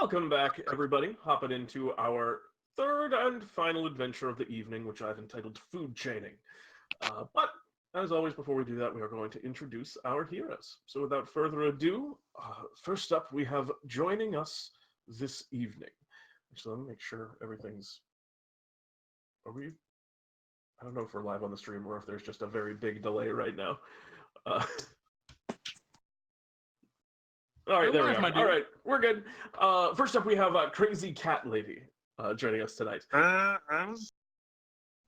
Welcome back, everybody. Hopping into our third and final adventure of the evening, which I've entitled Food Chaining. But, as always, before we do that, we are going to introduce our heroes. So without further ado, first up, we have joining us this evening. Actually, let me make sure everything's... Are we... I don't know if we're live on the stream or if there's just a very big delay right now. All right, there we are. All right, we're good. First up, we have Crazy Cat Lady joining us tonight. I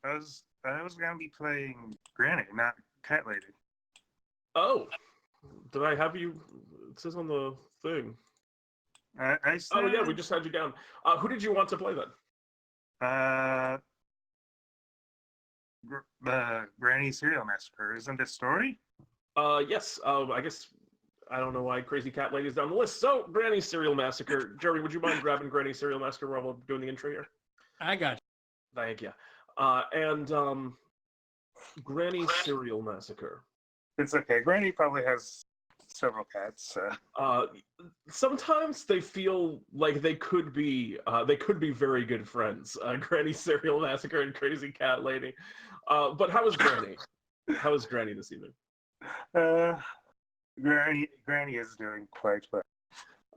was gonna be playing Granny, not Cat Lady. Oh, did I have you? It says on the thing. I said, Oh yeah, we just had you down. Who did you want to play then? Granny Serialmassacre. Isn't it story? Yes. I guess I don't know why Crazy Cat Lady is down the list. So, Granny Serialmassacre. Jeremy, would you mind grabbing Granny Serialmassacre while we're doing the intro here? I got you. Thank you. And Granny Serialmassacre. It's okay. Granny probably has several cats. Sometimes they feel like they could be very good friends. Granny Serialmassacre and Crazy Cat Lady. But how is Granny? How is Granny this evening? Granny is doing quite well.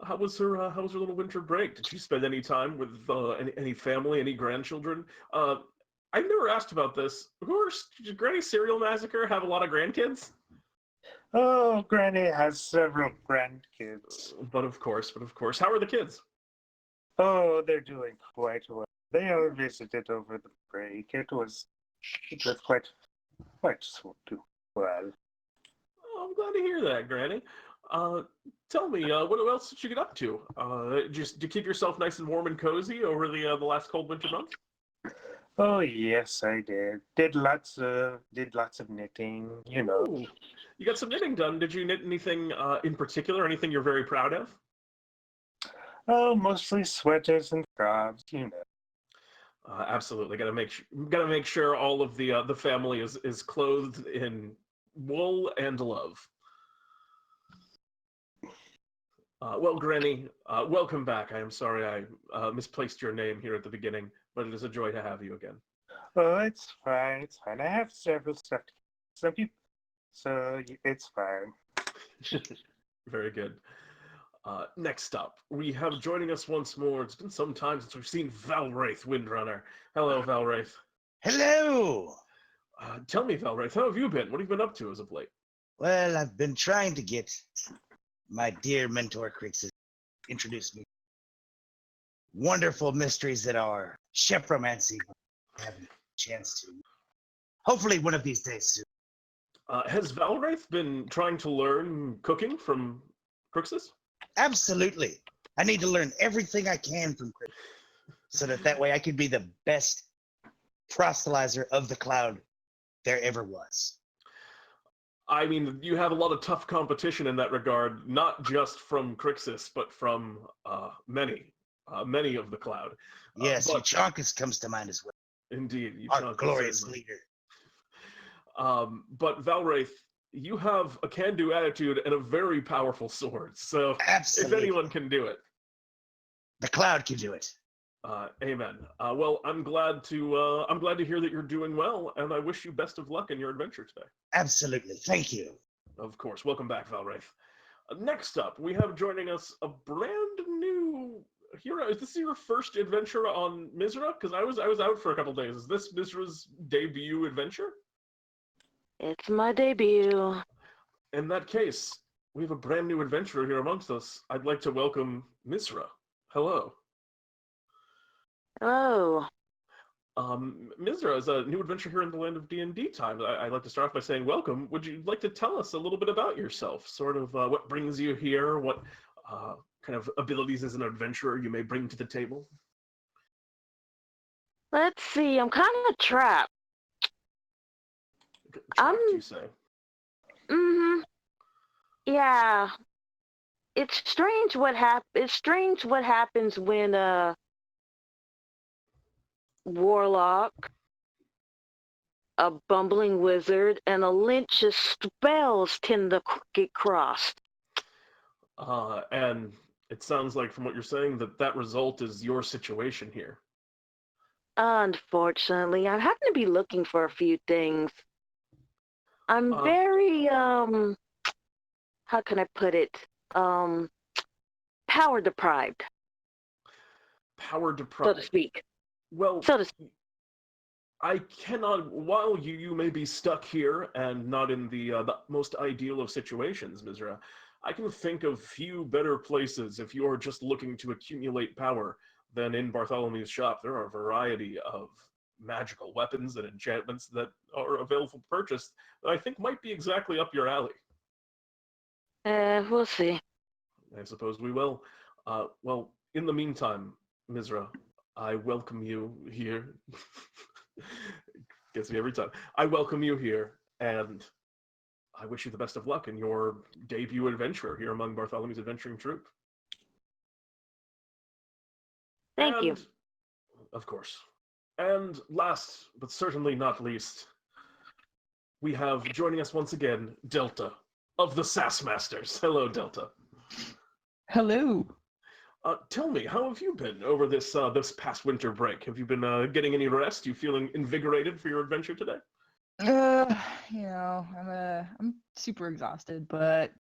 How was her little winter break? Did she spend any time with any family, any grandchildren? I've never asked about this. Does Granny Serialmassacre have a lot of grandkids? Oh, Granny has several grandkids. But of course. How are the kids? Oh, they're doing quite well. They all visited over the break. It was quite well. Oh, I'm glad to hear that, Granny. Tell me, what else did you get up to? Just to keep yourself nice and warm and cozy over the last cold winter month? Oh yes, I did. Did lots of knitting. You know. Ooh, you got some knitting done. Did you knit anything in particular? Anything you're very proud of? Oh, mostly sweaters and scarves. You know. Absolutely, gotta make sure all of the family is clothed in wool and love. Well, Granny, welcome back. I am sorry I misplaced your name here at the beginning, but it is a joy to have you again. Oh, it's fine. I have several stuff. Some people, so it's fine. Very good. Next up, we have joining us once more. It's been some time since we've seen Valraith, Windrunner. Hello, Valraith. Hello! Tell me, Valraith, how have you been? What have you been up to as of late? Well, I've been trying to get my dear mentor Crixus introduce me. Wonderful mysteries that are shepromancy. I haven't had a chance to. Hopefully one of these days soon. Has Valraith been trying to learn cooking from Crixus? Absolutely. I need to learn everything I can from Crixus so that way I can be the best proselytizer of the cloud there ever was. I mean, you have a lot of tough competition in that regard, not just from Crixus, but from many of the cloud. Yes, Uchonkus comes to mind as well. Indeed. Our glorious leader. But Valraith, you have a can-do attitude and a very powerful sword, so Absolutely. If anyone can do it. The cloud can do it. Amen. Well, I'm glad to hear that you're doing well, and I wish you best of luck in your adventure today. Absolutely. Thank you. Of course. Welcome back, Valraith. Next up, we have joining us a brand new hero. Is this your first adventure on Misra? Because I was out for a couple days. Is this Misra's debut adventure? It's my debut. In that case, we have a brand new adventurer here amongst us. I'd like to welcome Misra. Hello. Hello. Misra is a new adventure here in the land of DnDTime. I'd like to start off by saying welcome. Would you like to tell us a little bit about yourself? Sort of what brings you here? What kind of abilities as an adventurer you may bring to the table? Let's see. I'm kind of trapped. Trapped, you say? Mm-hmm. Yeah. It's strange what happens when a warlock, a bumbling wizard, and a lynch's spells tend to get crossed. And it sounds like from what you're saying that result is your situation here. Unfortunately, I happen to be looking for a few things. I'm Um, very, how can I put it? Power deprived, Power so to deprived. speak. Well, So to speak. I cannot. While you may be stuck here and not in the most ideal of situations, Misra, I can think of few better places if you are just looking to accumulate power than in Bartholomew's shop. There are a variety of magical weapons and enchantments that are available for purchase that I think might be exactly up your alley. We'll see. I suppose we will. Well, in the meantime, Misra, I welcome you here. Gets me every time. I welcome you here, and I wish you the best of luck in your debut adventure here among Bartholomew's adventuring troupe. Thank you. And, of course, and last but certainly not least, we have joining us once again, Delta of the Sass Masters. Hello, Delta. Hello. Tell me, how have you been over this past winter break? Have you been getting any rest? You feeling invigorated for your adventure today? I'm super exhausted, but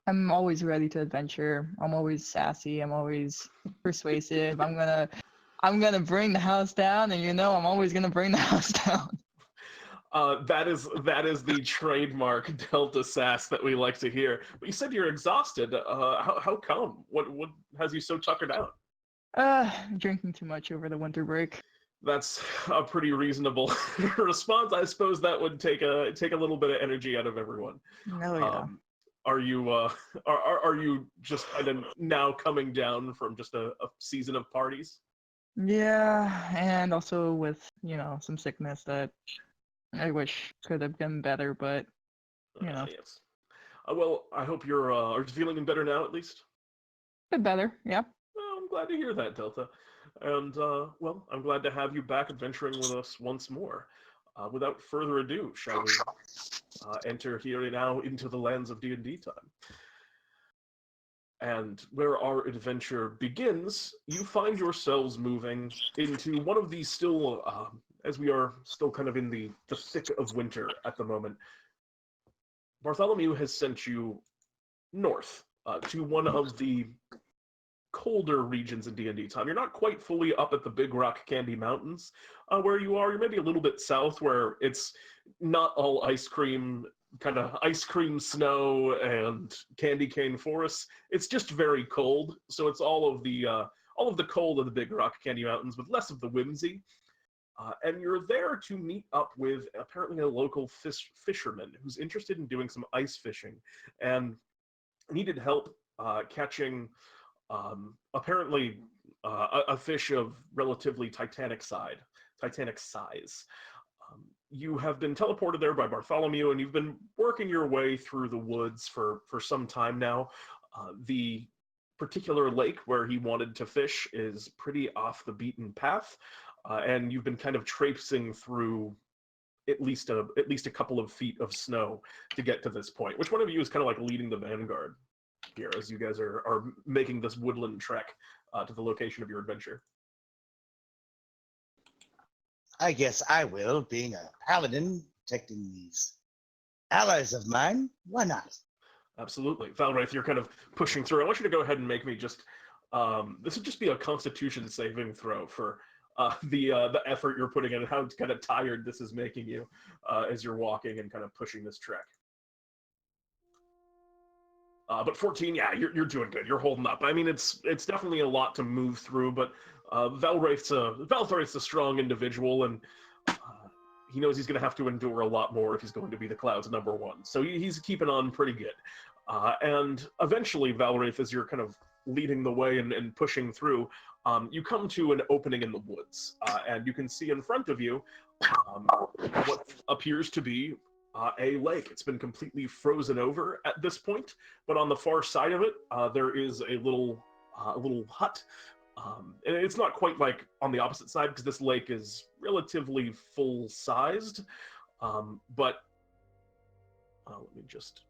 I'm always ready to adventure. I'm always sassy. I'm always persuasive. I'm gonna bring the house down, and I'm always gonna bring the house down. That is the trademark Delta sass that we like to hear. But you said you're exhausted. How come? What has you so tuckered out? Drinking too much over the winter break. That's a pretty reasonable response. I suppose that would take a little bit of energy out of everyone. Oh yeah. Are you just kind of now coming down from just a season of parties? Yeah, and also with some sickness that I wish could have been better, but Yes. Well, I hope you're are you feeling better now at least? a bit better. Yeah. Well, I'm glad to hear that, Delta. And, well, I'm glad to have you back adventuring with us once more. Without further ado, shall we enter here now into the lands of D&D time? And where our adventure begins, you find yourselves moving into one of these still, as we are still kind of in the thick of winter at the moment, Bartholomew has sent you north to one of the colder regions in D&D time. You're not quite fully up at the Big Rock Candy Mountains where you are. You're maybe a little bit south where it's not all ice cream, kind of ice cream snow and candy cane forests. It's just very cold. So it's all of the cold of the Big Rock Candy Mountains with less of the whimsy. And you're there to meet up with apparently a local fisherman who's interested in doing some ice fishing and needed help catching apparently a fish of relatively titanic size. You have been teleported there by Bartholomew, and you've been working your way through the woods for some time now. The particular lake where he wanted to fish is pretty off the beaten path, and you've been kind of traipsing through at least a couple of feet of snow to get to this point. Which one of you is kind of like leading the vanguard here as you guys are making this woodland trek to the location of your adventure? I guess I will, being a paladin, protecting these allies of mine. Why not? Absolutely. Valraith, you're kind of pushing through. I want you to go ahead and make me just, this would just be a constitution saving throw for the effort you're putting in and how kind of tired this is making you as you're walking and kind of pushing this trek. But 14, yeah, you're doing good. You're holding up. I mean, it's definitely a lot to move through, but Valraith's a strong individual, and he knows he's going to have to endure a lot more if he's going to be the Cloud's number one. So he's keeping on pretty good. And eventually, Valraith, as you're kind of leading the way and pushing through, you come to an opening in the woods, and you can see in front of you what appears to be a lake. It's been completely frozen over at this point, but on the far side of it, there is a little hut. And it's not quite like on the opposite side because this lake is relatively full-sized. But let me just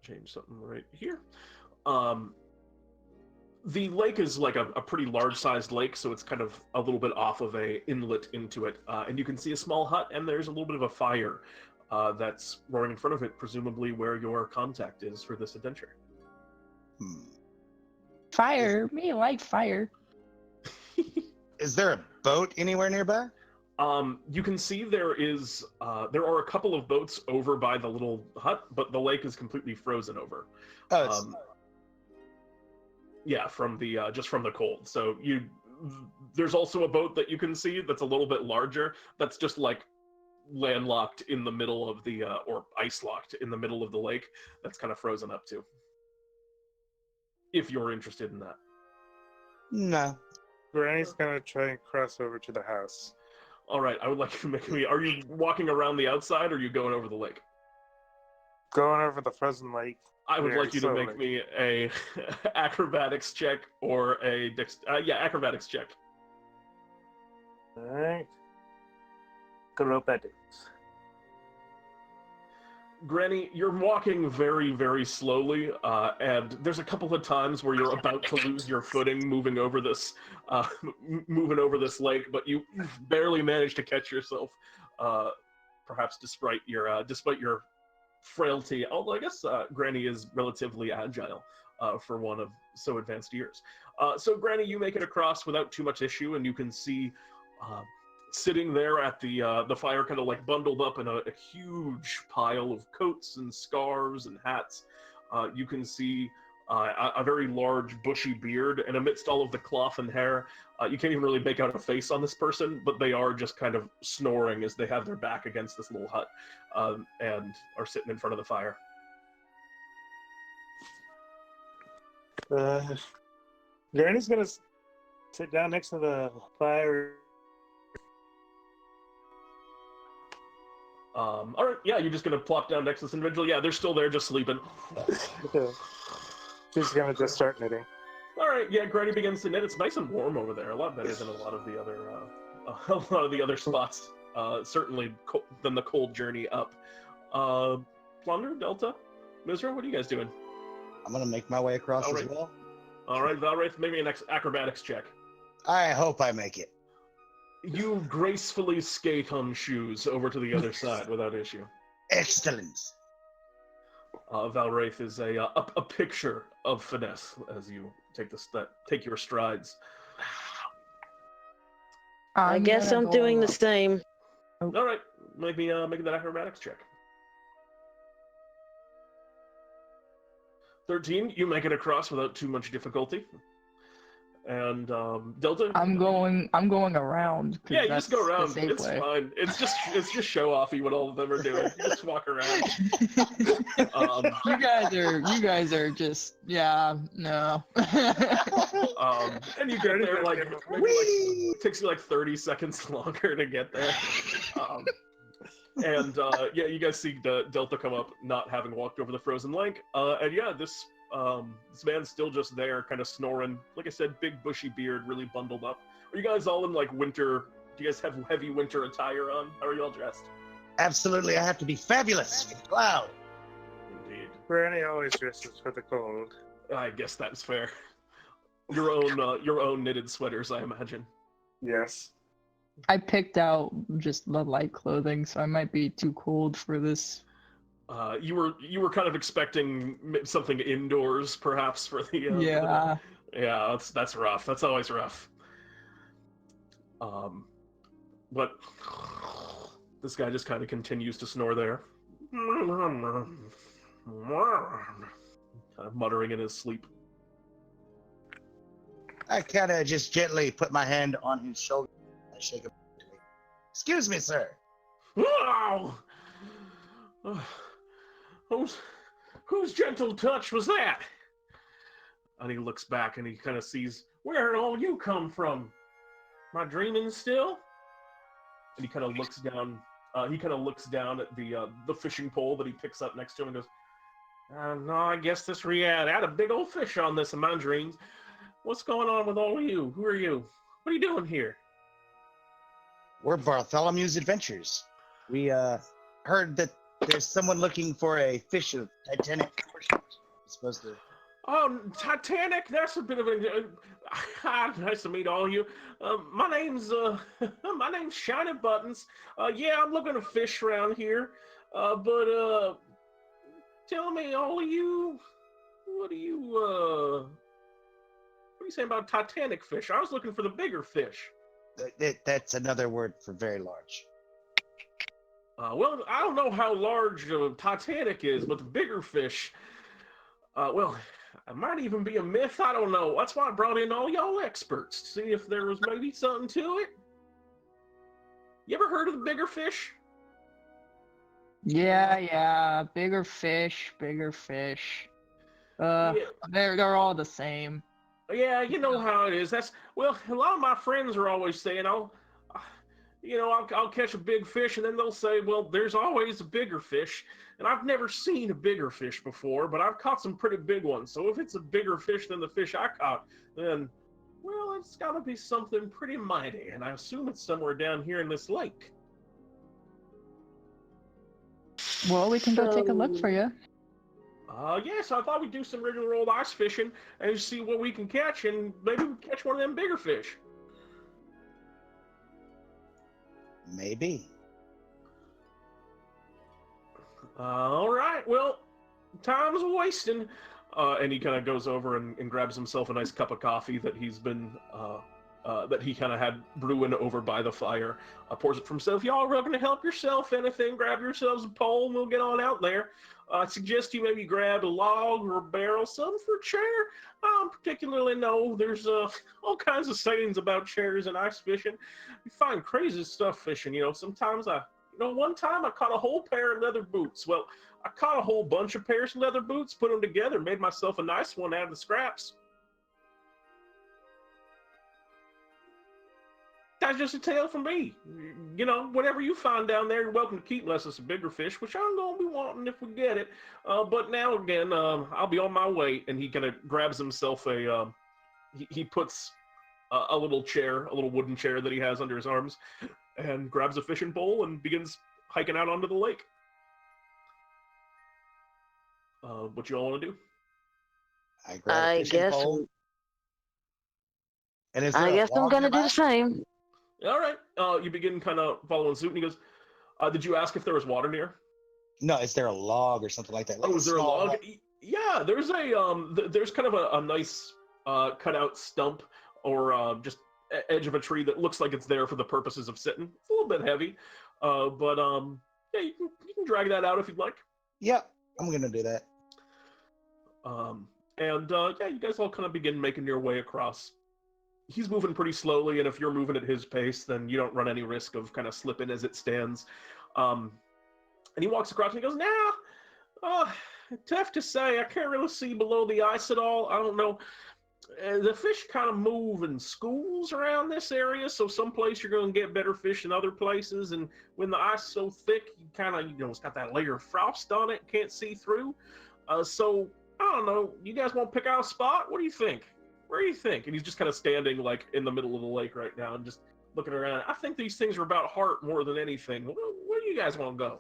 change something right here. The lake is like a pretty large-sized lake, so it's kind of a little bit off of a inlet into it. And you can see a small hut, and there's a little bit of a fire that's roaring in front of it, presumably where your contact is for this adventure. Fire. Me like fire. Is there a boat anywhere nearby? You can see there are a couple of boats over by the little hut, but the lake is completely frozen over. Oh, it's, Yeah, from the just from the cold. So there's also a boat that you can see that's a little bit larger. That's just like landlocked in the middle of the or ice locked in the middle of the lake. That's kind of frozen up too. If you're interested in that. no. Granny's gonna try and cross over to the house. All right, I would like you to make me. Are you walking around the outside, or are you going over the lake? Going over the frozen lake. I would very like you to make slowly. me a acrobatics check or a acrobatics check. Alright. Acrobatics. Granny, you're walking very, very slowly, and there's a couple of times where you're about to lose your footing moving over this lake, but you barely manage to catch yourself. Perhaps despite your frailty. Although I guess Granny is relatively agile for one of so advanced years. So Granny, you make it across without too much issue, and you can see. Sitting there at the fire, kind of like bundled up in a huge pile of coats and scarves and hats. You can see a very large bushy beard, and amidst all of the cloth and hair, you can't even really make out a face on this person, but they are just kind of snoring as they have their back against this little hut and are sitting in front of the fire. Granny's gonna sit down next to the fire. All right, yeah, you're just gonna plop down next to this individual. Yeah, they're still there, just sleeping. She's gonna just start knitting. All right, yeah, Granny begins to knit. It's nice and warm over there, a lot better than a lot of the other spots. Certainly than the cold journey up. Plunder, Delta, Misra, what are you guys doing? I'm gonna make my way across All as right. well. All right, Valraith, maybe an acrobatics check. I hope I make it. You gracefully skate on shoes over to the other side without issue. Excellent. Valraith is a picture of finesse as you take your strides. I guess I'm doing the same. All right, make that acrobatics check. 13, you make it across without too much difficulty. And Delta, I'm going around. 'Cause yeah, you just go that's around. the safe It's way. fine. It's just show offy what all of them are doing. You just walk around. You guys are just no. And you get there like maybe it takes you like 30 seconds longer to get there. And yeah, you guys see Delta come up, not having walked over the frozen lake. And yeah, this man's still just there, kind of snoring. Like I said, big bushy beard, really bundled up. Are you guys all in like winter? Do you guys have heavy winter attire on? How are you all dressed? Absolutely, I have to be fabulous for the cloud. Indeed. Granny always dresses for the cold. I guess that's fair. Your own knitted sweaters, I imagine. Yes. I picked out just the light clothing, so I might be too cold for this. You were kind of expecting something indoors, perhaps for the Yeah. yeah. That's rough. That's always rough. But this guy just kind of continues to snore there, kind of muttering in his sleep. I kind of just gently put my hand on his shoulder and shake him. Excuse me, sir. Wow! Whose gentle touch was that? And he looks back and he kind of sees, where did all you come from? Am I dreaming still? And he kind of looks down. He kind of looks down at the fishing pole that he picks up next to him and goes, "No, I guess this reality. I had a big old fish on this in my dreams. What's going on with all of you? Who are you? What are you doing here?" We're Bartholomew's Adventures. We heard that there's someone looking for a fish of titanic proportions. We're supposed to Oh, Titanic. That's a bit of a. Nice to meet all of you. My name's my name's Shiny Buttons. Yeah, I'm looking to fish around here. But tell me, all of you, what do you saying about Titanic fish? I was looking for the bigger fish. That's another word for very large. Well, I don't know how large Titanic is, but the bigger fish, well, it might even be a myth. I don't know. That's why I brought in all y'all experts to see if there was maybe something to it. You ever heard of the bigger fish? Yeah, bigger fish, bigger fish. Yeah. They're all the same. Yeah, you know how it is. That's well, a lot of my friends are always saying, I'll catch a big fish, and then they'll say, well, there's always a bigger fish. And I've never seen a bigger fish before, but I've caught some pretty big ones. So if it's a bigger fish than the fish I caught, then, well, it's got to be something pretty mighty. And I assume it's somewhere down here in this lake. Well, we can go take a look for you. Yeah, so I thought we'd do some regular old ice fishing and see what we can catch, and maybe we catch one of them bigger fish. Maybe. All right, well, time's wasting. And he kind of goes over and grabs himself a nice cup of coffee that he's been, that he kind of had brewing over by the fire. Pours it for himself. Y'all are going to help yourself, anything. Grab yourselves a pole and we'll get on out there. I suggest you maybe grab a log or a barrel, something for a chair. I don't particularly know. There's all kinds of sayings about chairs and ice fishing. You find crazy stuff fishing, Sometimes one time I caught a whole pair of leather boots. Well, I caught a whole bunch of pairs of leather boots, put them together, made myself a nice one out of the scraps. That's just a tale from me. Whatever you find down there, you're welcome to keep, unless it's a bigger fish, which I'm going to be wanting if we get it. But now again, I'll be on my way. And he kind of grabs himself he puts a little chair, a little wooden chair that he has under his arms, and grabs a fishing pole and begins hiking out onto the lake. What you all want to do? I grab a fishing pole. And is there I a guess I'm log gonna do nearby? the same. All right. You begin kind of following suit, and he goes, did you ask if there was water near? No, is there a log or something like that? Like Is there a small log? Yeah, there's there's kind of a nice cutout stump or just edge of a tree that looks like it's there for the purposes of sitting. It's a little bit heavy, but yeah, you can drag that out if you'd like. Yep, I'm gonna do that. Yeah, you guys all kind of begin making your way across. He's moving pretty slowly, and if you're moving at his pace, then you don't run any risk of kind of slipping as it stands. And he walks across and he goes, tough to say. I can't really see below the ice at all. I don't know. The fish kind of move in schools around this area, so some place you're going to get better fish than other places. And when the ice is so thick, you kind of, it's got that layer of frost on it, can't see through. So, I don't know. You guys want to pick out a spot? What do you think? Where do you think? And he's just kind of standing like in the middle of the lake right now and just looking around. I think these things are about heart more than anything. Where do you guys want to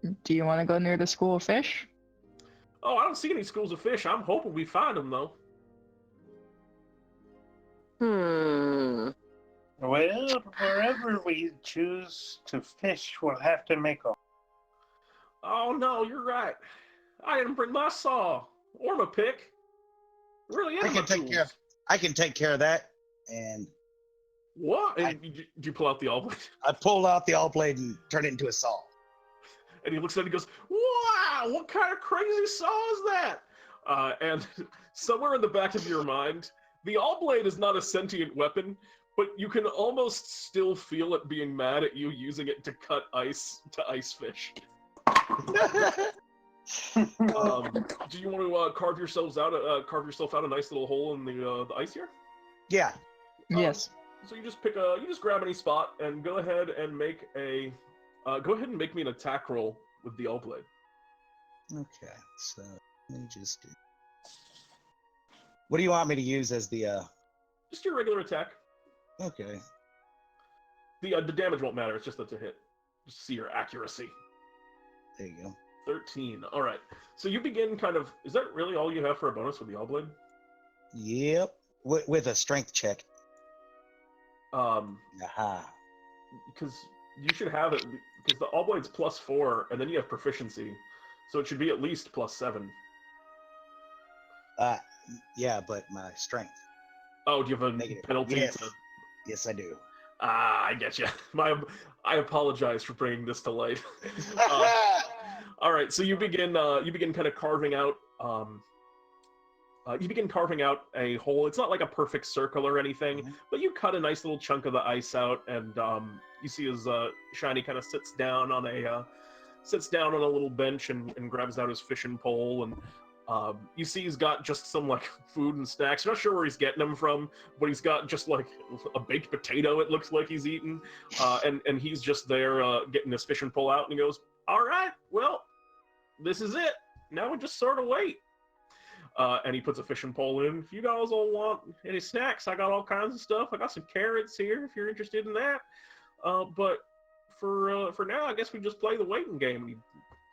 go? Do you want to go near the school of fish? Oh, I don't see any schools of fish. I'm hoping we find them, though. Hmm. Well, wherever we choose to fish, we'll have to make a. Oh, no, you're right. I didn't bring my saw or my pick. Really, I can take care of that. And what? And did you pull out the all blade? I pulled out the all blade and turned it into a saw. And he looks at it and goes, wow, what kind of crazy saw is that? And somewhere in the back of your mind, the all blade is not a sentient weapon, but you can almost still feel it being mad at you using it to cut ice to ice fish. Do you want to carve yourself out a nice little hole in the ice here? Yeah. Yes. So you just grab any spot and go ahead and make me an attack roll with the all blade. Okay. So let me just do. What do you want me to use as the? Just your regular attack. Okay. The damage won't matter. It's just that to hit. Just see your accuracy. There you go. 13. All right. So you begin kind of. Is that really all you have for a bonus with the All Blade? Yep. With a strength check. Aha. Because you should have it. Because the All Blade's +4, and then you have proficiency, so it should be at least +7. Yeah, but my strength. Oh, do you have a Negative. penalty? Yes. Yes, I do. I get you. I apologize for bringing this to light. All right, so you begin kind of carving out. You begin carving out a hole. It's not like a perfect circle or anything, but you cut a nice little chunk of the ice out, and you see as Shiny kind of sits down on a little bench and grabs out his fishing pole, and you see he's got just some like food and snacks. You're not sure where he's getting them from, but he's got just like a baked potato. It looks like he's eating, and he's just there getting his fishing pole out, and he goes, "All right, well, this is it. Now we just sort of wait." And he puts a fishing pole in. If you guys all want any snacks, I got all kinds of stuff. I got some carrots here if you're interested in that. But for now, I guess we just play the waiting game. And he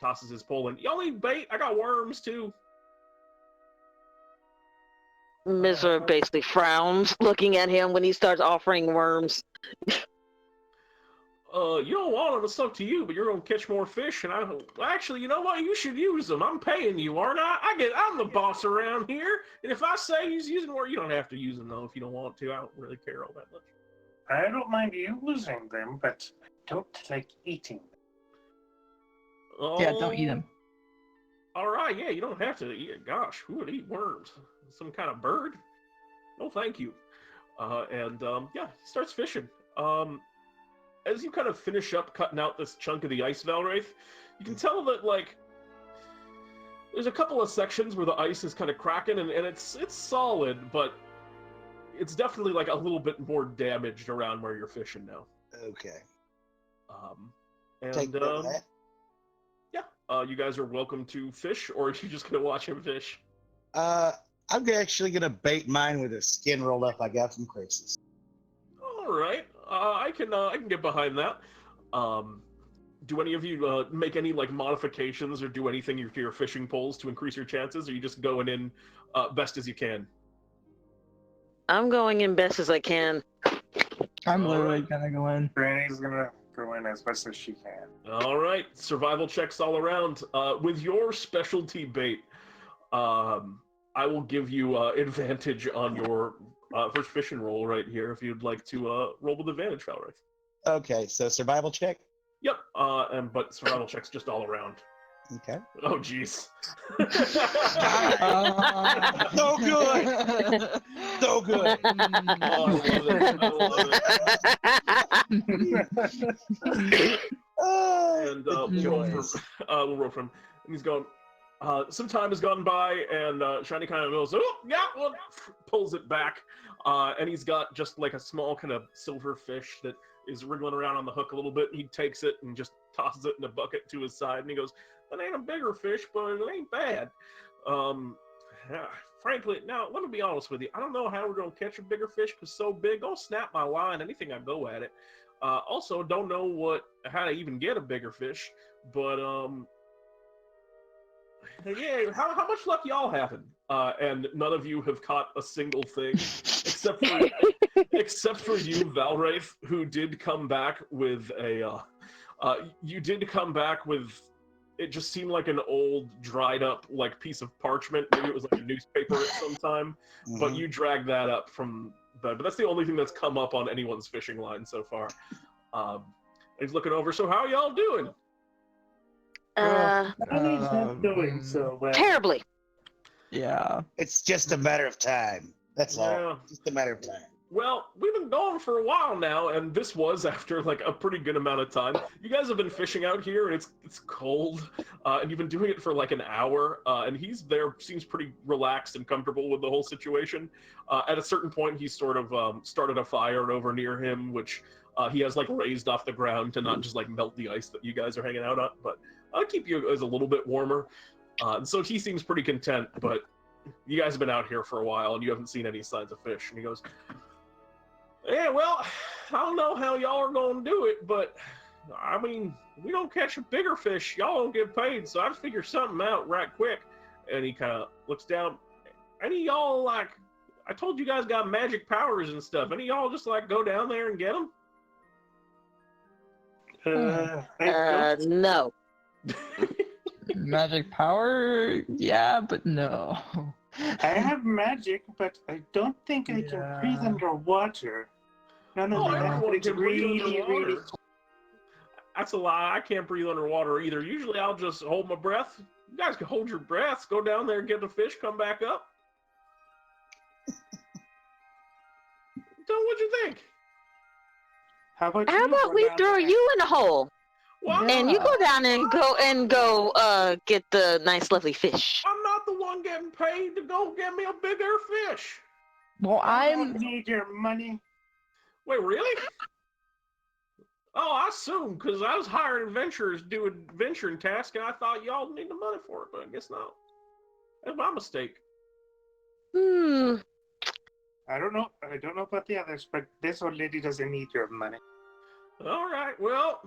tosses his pole in. Y'all need bait? I got worms too. Misra basically frowns looking at him when he starts offering worms. You don't want them, it's up to you, but you're gonna catch more fish, and actually, you know what? You should use them. I'm paying you, aren't I? I'm the boss around here, and if I say he's using more, you don't have to use them though if you don't want to. I don't really care all that much. I don't mind using them, but don't like eating them. Oh, Yeah, don't eat them. All right, yeah, you don't have to eat it. Gosh, who would eat worms? Some kind of bird? No, thank you. Yeah, he starts fishing. As you kind of finish up cutting out this chunk of the ice, Valraith, you can tell that, like, there's a couple of sections where the ice is kind of cracking, and it's solid, but it's definitely, like, a little bit more damaged around where you're fishing now. Okay. And, you guys are welcome to fish, or are you just going to watch him fish? I'm actually gonna bait mine with a skin rolled up I got from Crisis. All right, I can get behind that. Do any of you make any like modifications or do anything to your fishing poles to increase your chances, or are you just going in best as you can? I'm going in best as I can. I'm literally gonna go in. Granny's gonna go in as best as she can. All right, survival checks all around. With your specialty bait, I will give you advantage on your first fishing roll right here if you'd like to roll with advantage, Valraith. Okay, so survival check? Yep, but survival checks just all around. Okay. Oh, jeez. So good! So good! Oh, I love it. And we'll roll from. And he's going. Some time has gone by, and Shiny kind of goes, "Oh, yeah," well, pulls it back, and he's got just like a small kind of silver fish that is wriggling around on the hook a little bit. He takes it and just tosses it in a bucket to his side, and he goes, "That ain't a bigger fish, but it ain't bad." Frankly, now let me be honest with you. I don't know how we're gonna catch a bigger fish because so big. I'll snap my line anything I go at it. Also, don't know how to even get a bigger fish, but yeah, how much luck y'all having? And none of you have caught a single thing, except for you, Valraith, who did come back with a. You did come back with. It just seemed like an old, dried up like piece of parchment. Maybe it was like a newspaper at some time, but you dragged that up from the. But that's the only thing that's come up on anyone's fishing line so far. He's looking over. So how y'all doing? Granny's not doing so well. Terribly. Yeah. It's just a matter of time. That's all. Just a matter of time. Well, we've been going for a while now, and this was after like a pretty good amount of time. You guys have been fishing out here, and it's cold, and you've been doing it for like an hour, and he's there, seems pretty relaxed and comfortable with the whole situation. At a certain point, he sort of started a fire over near him, which he has like raised off the ground to not just like melt the ice that you guys are hanging out on, but I'll keep you as a little bit warmer. And so he seems pretty content, but you guys have been out here for a while, and you haven't seen any signs of fish. And he goes, "Yeah, well, I don't know how y'all are going to do it, but I mean, we don't catch a bigger fish. Y'all don't get paid, so I'd figure something out right quick. And he kind of looks down. Any of y'all, like, I told you guys got magic powers and stuff. Any of y'all just, like, go down there and get them? No. Magic power? Yeah, but no. I have magic, but I don't think I can breathe underwater. None of that. Everyone It's can breathe really, underwater. really. That's a lie. I can't breathe underwater either. Usually I'll just hold my breath. You guys can hold your breaths, go down there and get the fish, come back up. So what'd you think? How about we throw you in a hole Well, and you go down and go get the nice lovely fish? I'm not the one getting paid to go get me a bigger fish. Well, I I'm don't need your money. Wait, really? Oh, I assume, because I was hiring adventurers doing venturing tasks, and I thought y'all need the money for it, but I guess not. That's my mistake. Hmm. I don't know about the others, but this old lady doesn't need your money. All right, well,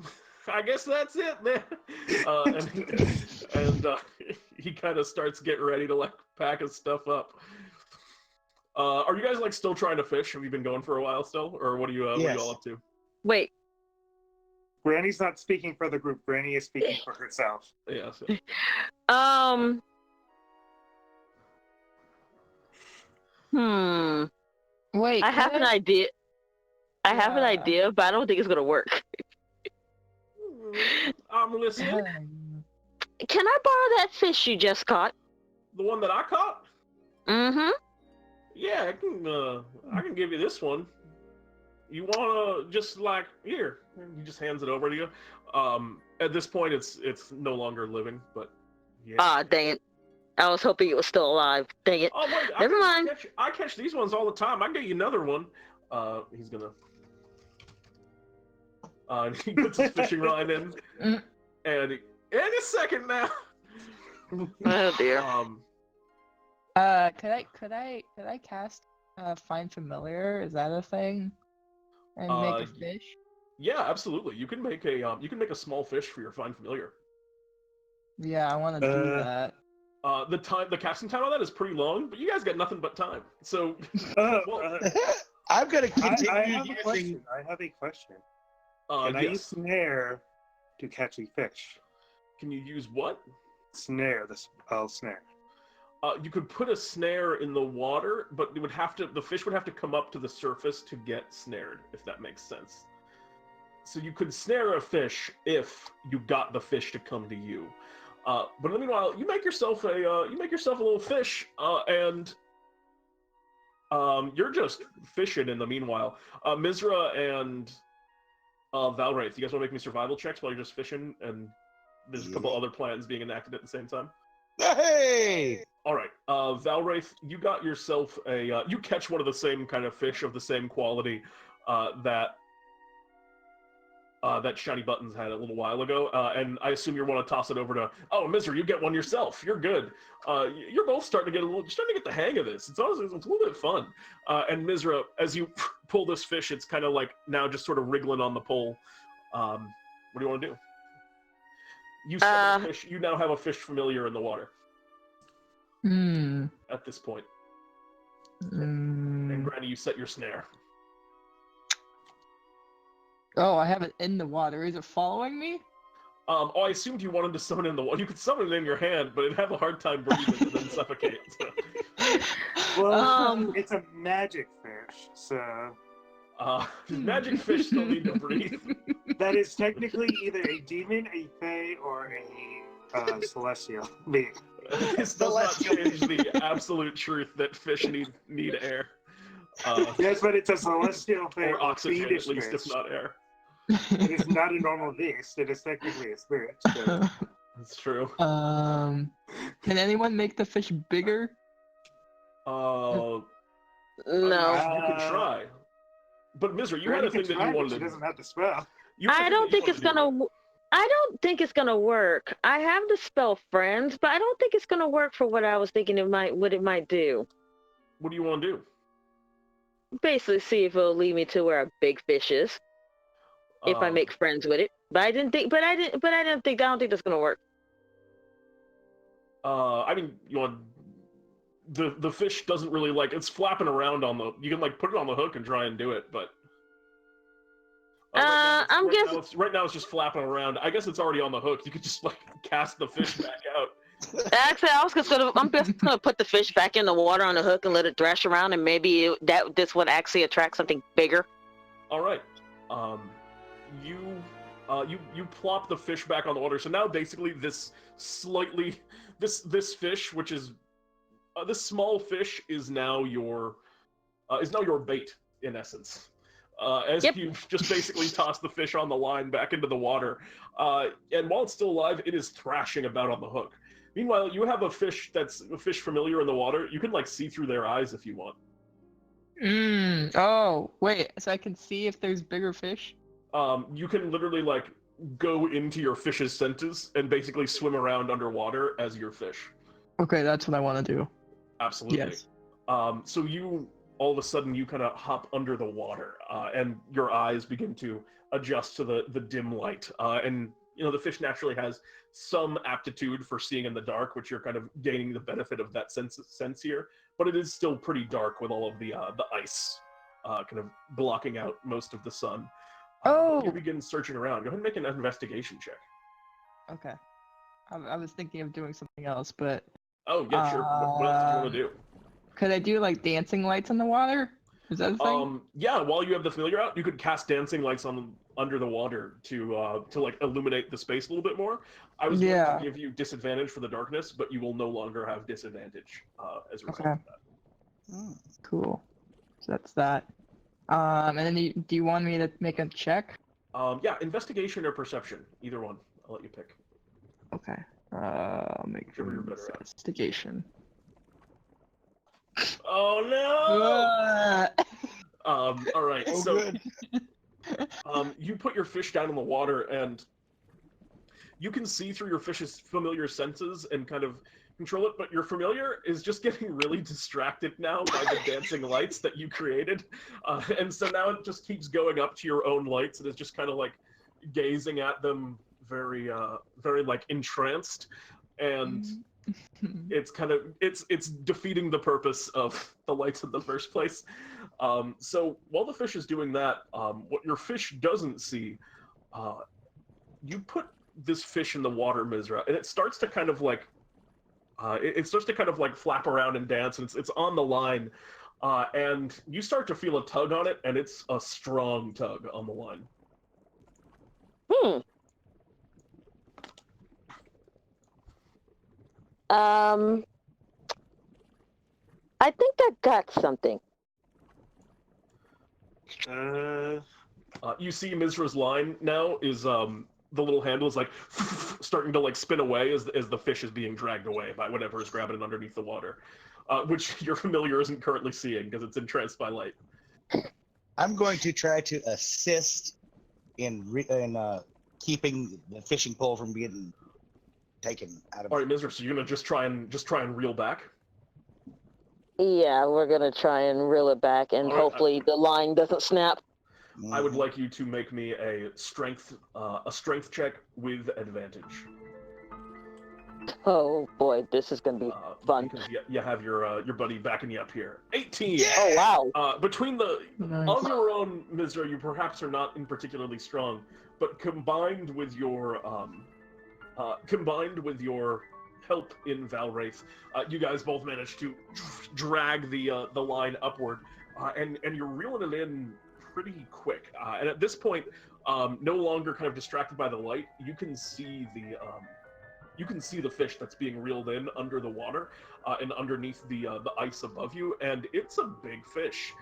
I guess that's it then. And he kind of starts getting ready to like pack his stuff up. Are you guys like still trying to fish? Have you been going for a while still, or what are you all up to? Wait. Granny's not speaking for the group. Granny is speaking for herself. Yes. wait. I have an idea. I have an idea, but I don't think it's gonna work. I'm listening. Can I borrow that fish you just caught? The one that I caught? Mm-hmm. Yeah, I can give you this one. You wanna just like here? He just hands it over to you. At this point, it's no longer living, but yeah. Ah, dang it! I was hoping it was still alive. Dang it! Oh wait, Never mind. I catch these ones all the time. I can get you another one. He's gonna. He puts his fishing line in, and in a second now. Oh dear. Could I cast Find Familiar? Is that a thing? And make a fish? Yeah, absolutely. You can make a small fish for your Find Familiar. Yeah, I want to do that. The casting time on that is pretty long, but you guys got nothing but time. So, I'm gonna continue I have a using. question. Can I use snare to catch a fish? Can you use what? Snare, the spell snare. You could put a snare in the water, but the fish would have to come up to the surface to get snared, if that makes sense. So you could snare a fish if you got the fish to come to you. But in the meanwhile, you make yourself a little fish, and you're just fishing in the meanwhile. Misra and Valraith, you guys want to make me survival checks while you're just fishing, and there's a couple other plans being enacted at the same time? Hey! All right, Valraith, you got yourself you catch one of the same kind of fish of the same quality that Shiny Buttons had a little while ago, and I assume you want to toss it over to, Misra, you get one yourself. You're good. You're both starting to get the hang of this. It's a little bit fun. And Misra, as you pull this fish, it's kind of like now just sort of wriggling on the pole. What do you want to do? You set the fish. You now have a fish familiar in the water. At this point. And Granny, you set your snare. Oh, I have it in the water. Is it following me? I assumed you wanted to summon it in the water. You could summon it in your hand, but it'd have a hard time breathing and then suffocate. So. Well, it's a magic fish, so... Magic fish still need to breathe. That is technically either a demon, a fae, or a celestial being. This does not change the absolute truth that fish need air. Yes, but it's a celestial thing. Or oxygen, at fiendish least, fish. if not air. It is not a normal beast. It is technically a spirit. So. That's true. Can anyone make the fish bigger? No. You could try. But Misra, you had a thing that you wanted to do. She doesn't have the spell. I don't think it's gonna work. I have the spell Friends, but I don't think it's gonna work for what I was thinking what it might do. What do you want to do? Basically, see if it'll lead me to where a big fish is. If I make friends with it. But I didn't think. But I didn't think. I don't think that's gonna work. I mean, you want the fish doesn't really like it's flapping around on the. You can like put it on the hook and try and do it, but right now it's just flapping around. I guess it's already on the hook. You could just like cast the fish back out. Actually, I'm just gonna put the fish back in the water on the hook and let it thrash around, and maybe this would actually attract something bigger. All right, you plop the fish back on the water. So now basically this fish, which is this small fish, is now your bait in essence. You just basically toss the fish on the line back into the water, and while it's still alive, it is thrashing about on the hook. Meanwhile, you have a fish that's a fish familiar in the water. You can like see through their eyes if you want. Oh, wait. So I can see if there's bigger fish? You can literally like go into your fish's senses and basically swim around underwater as your fish. Okay, that's what I want to do. Absolutely. Yes. So you all of a sudden you kind of hop under the water, and your eyes begin to adjust to the dim light, and the fish naturally has some aptitude for seeing in the dark, which you're kind of gaining the benefit of that sense here. But it is still pretty dark with all of the ice kind of blocking out most of the sun. You begin searching around. Go ahead and make an investigation check. Okay. I was thinking of doing something else, but... Oh, yeah, sure. What else do you want to do? Could I do, like, dancing lights in the water? Is that a thing? Yeah, while you have the familiar out, you could cast dancing lights under the water to like illuminate the space a little bit more. I was going to give you disadvantage for the darkness, but you will no longer have disadvantage as a result of that. Cool. So that's that. And then do you want me to make a check? Yeah, investigation or perception, either one. I'll let you pick. Okay. I'll make Whichever you're better at. investigation. Oh no! All right. Good. You put your fish down in the water, and you can see through your fish's familiar senses and kind of control it. But your familiar is just getting really distracted now by the dancing lights that you created, and so now it just keeps going up to your own lights and is just kind of like gazing at them, very like entranced, and. It's kind of it's defeating the purpose of the lights in the first place. So while the fish is doing that, what your fish doesn't see, you put this fish in the water, Misra, and it starts to kind of like flap around and dance, and it's on the line, and you start to feel a tug on it, and it's a strong tug on the line. I think I got something. You see Misra's line now is the little handle is like starting to like spin away as the fish is being dragged away by whatever is grabbing it underneath the water, which your familiar isn't currently seeing because it's entranced by light. I'm going to try to assist in keeping the fishing pole from being taken out of. All right, Misra, so you're gonna just try and reel back. Yeah, we're gonna try and reel it back, and hopefully the line doesn't snap. I would like you to make me a strength check with advantage. Oh boy, this is gonna be fun. Because you have your buddy backing you up here. 18. Yeah! Oh wow. Between Nice. on your own, Misra, you perhaps are not in particularly strong, but combined with your help in Valraith, you guys both managed to drag the line upward, and you're reeling it in pretty quick. And at this point, no longer kind of distracted by the light, you can see the fish that's being reeled in under the water, and underneath the ice above you, and it's a big fish.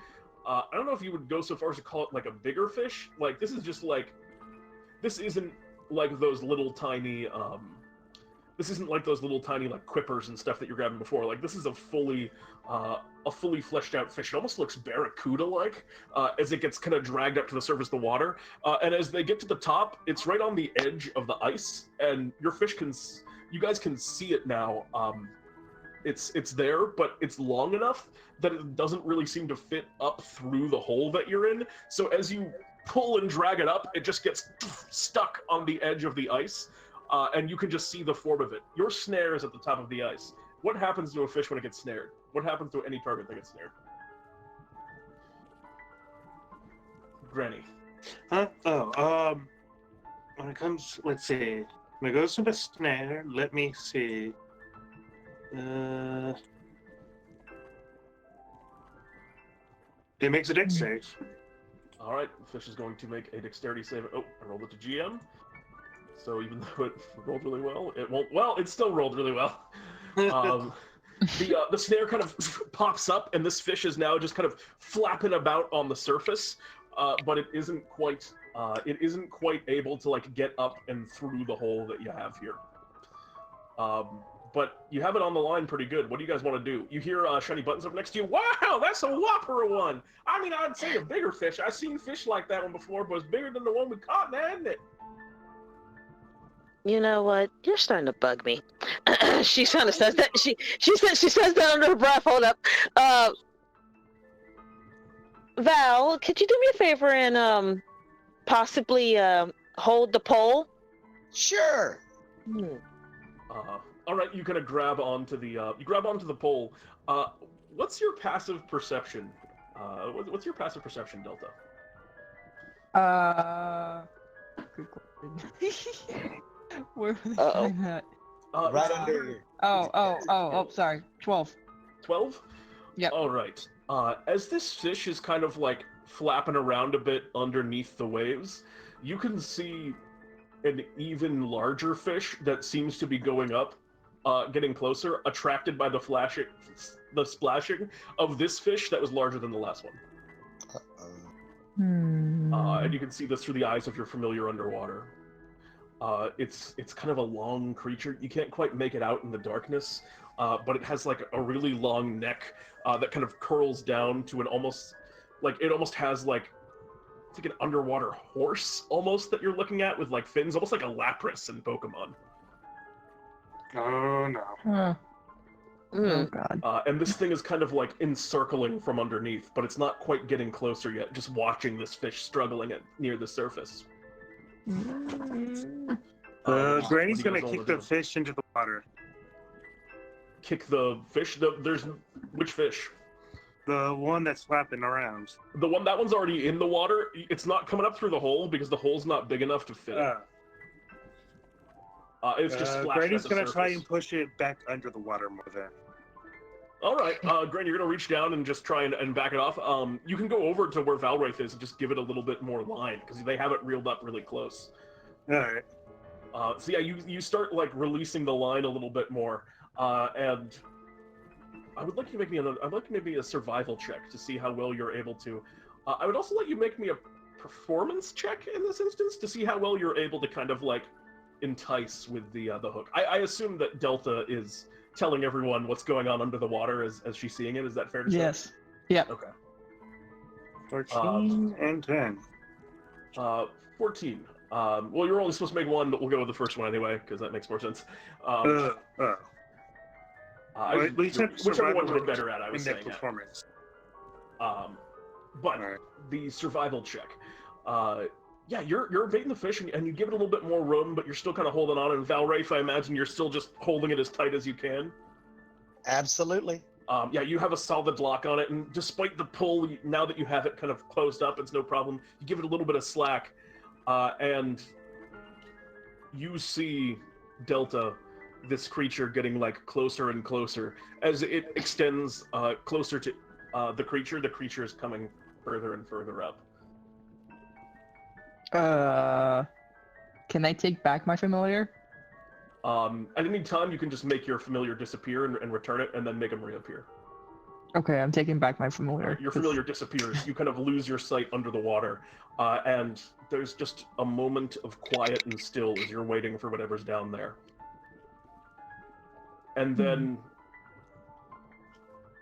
I don't know if you would go so far as to call it like a bigger fish. Like this isn't like those little tiny like quippers and stuff that you're grabbing before. Like this is a fully fleshed out fish. It almost looks barracuda like as it gets kind of dragged up to the surface of the water, and as they get to the top, it's right on the edge of the ice, and you guys can see it now. It's there, but it's long enough that it doesn't really seem to fit up through the hole that you're in. So as you pull and drag it up, it just gets stuck on the edge of the ice, and you can just see the form of it. Your snare is at the top of the ice. What happens to a fish when it gets snared? What happens to any target that gets snared? Granny. Huh? When it comes, let's see. When it goes to the snare, let me see. It makes a dex save. All right, the fish is going to make a dexterity save. Oh, I rolled it to GM. So even though it rolled really well, it won't. Well, it still rolled really well. The snare kind of pops up, and this fish is now just kind of flapping about on the surface, but it isn't quite able to like get up and through the hole that you have here. But you have it on the line pretty good. What do you guys want to do? You hear Shiny Buttons up next to you. Wow, that's a whopper one. I mean, I'd say a bigger fish. I've seen fish like that one before, but it's bigger than the one we caught, isn't it? You know what? You're starting to bug me. She kind of says that. She says that under her breath. Hold up. Val, could you do me a favor and possibly hold the pole? Sure. All right, you kind of grab onto the pole. What's your passive perception? What's your passive perception, Delta? Good question. Where were they Uh-oh. doing that? Right under your... Oh, sorry. 12. 12? Yep. All right. As this fish is kind of like flapping around a bit underneath the waves, you can see an even larger fish that seems to be going up, getting closer, attracted by the splashing of this fish that was larger than the last one. And you can see this through the eyes of your familiar underwater. It's kind of a long creature. You can't quite make it out in the darkness, but it has like a really long neck that kind of curls down to it almost has like it's like an underwater horse almost that you're looking at with like fins, almost like a Lapras in Pokemon. Oh no. Huh. Oh Mm. god. And this thing is kind of like encircling from underneath, but it's not quite getting closer yet, just watching this fish struggling near the surface. Mm. Granny's what do you gonna guys kick want to the do? fish into the water. Kick the fish? Which fish? The one that's flapping around. That one's already in the water. It's not coming up through the hole because the hole's not big enough to fit it. It's just splashing Granny's at the gonna try surface. and push it back under the water more then. All right, Granny, you're gonna reach down and just try and back it off. You can go over to where Valraith is and just give it a little bit more line because they have it reeled up really close. Alright. So yeah, you start like releasing the line a little bit more, and I would like you to make me I'd like maybe a survival check to see how well you're able to. I would also let you make me a performance check in this instance to see how well you're able to kind of like entice with the hook. I assume that Delta is telling everyone what's going on under the water as she's seeing it. Is that fair to say? Yes. Yeah. Okay. 14 and 10. 14. Well, you're only supposed to make one, but we'll go with the first one anyway because that makes more sense. At least have whichever one survival you're better at, I in was that saying. performance. But Alright. the survival check. Yeah, you're evading the fish and you give it a little bit more room, but you're still kind of holding on. And Valraith, I imagine you're still just holding it as tight as you can. Absolutely. Yeah, you have a solid lock on it, and despite the pull, now that you have it kind of closed up, it's no problem. You give it a little bit of slack, and you see Delta, this creature, getting like closer and closer as it extends closer to the creature. The creature is coming further and further up. Can I take back my familiar? At any time, you can just make your familiar disappear and return it, and then make them reappear. Okay, I'm taking back my familiar. Your familiar disappears. You kind of lose your sight under the water, and there's just a moment of quiet and still as you're waiting for whatever's down there. And then,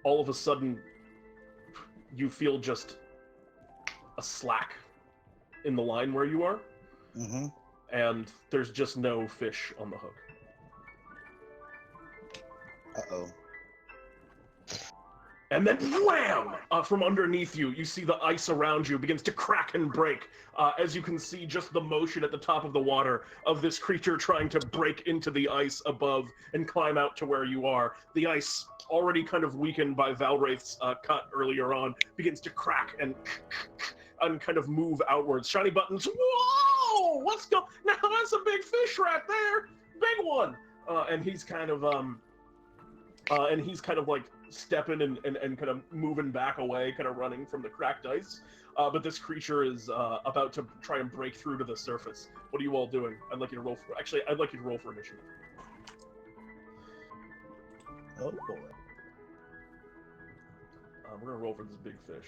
all of a sudden, you feel just a slack in the line where you are, Mm-hmm. and there's just no fish on the hook. Uh-oh. And then wham! From underneath you, you see the ice around you begins to crack and break. As you can see, just the motion at the top of the water of this creature trying to break into the ice above and climb out to where you are. The ice, already kind of weakened by Valraith's cut earlier on, begins to crack and kind of move outwards. Shiny buttons. Whoa! What's going? Now that's a big fish right there. Big one. And he's kind of like stepping and kind of moving back away, kind of running from the cracked ice. But this creature is about to try and break through to the surface. What are you all doing? I'd like you to roll for. Actually, I'd like you to roll for initiative. Oh boy. We're gonna roll for this big fish.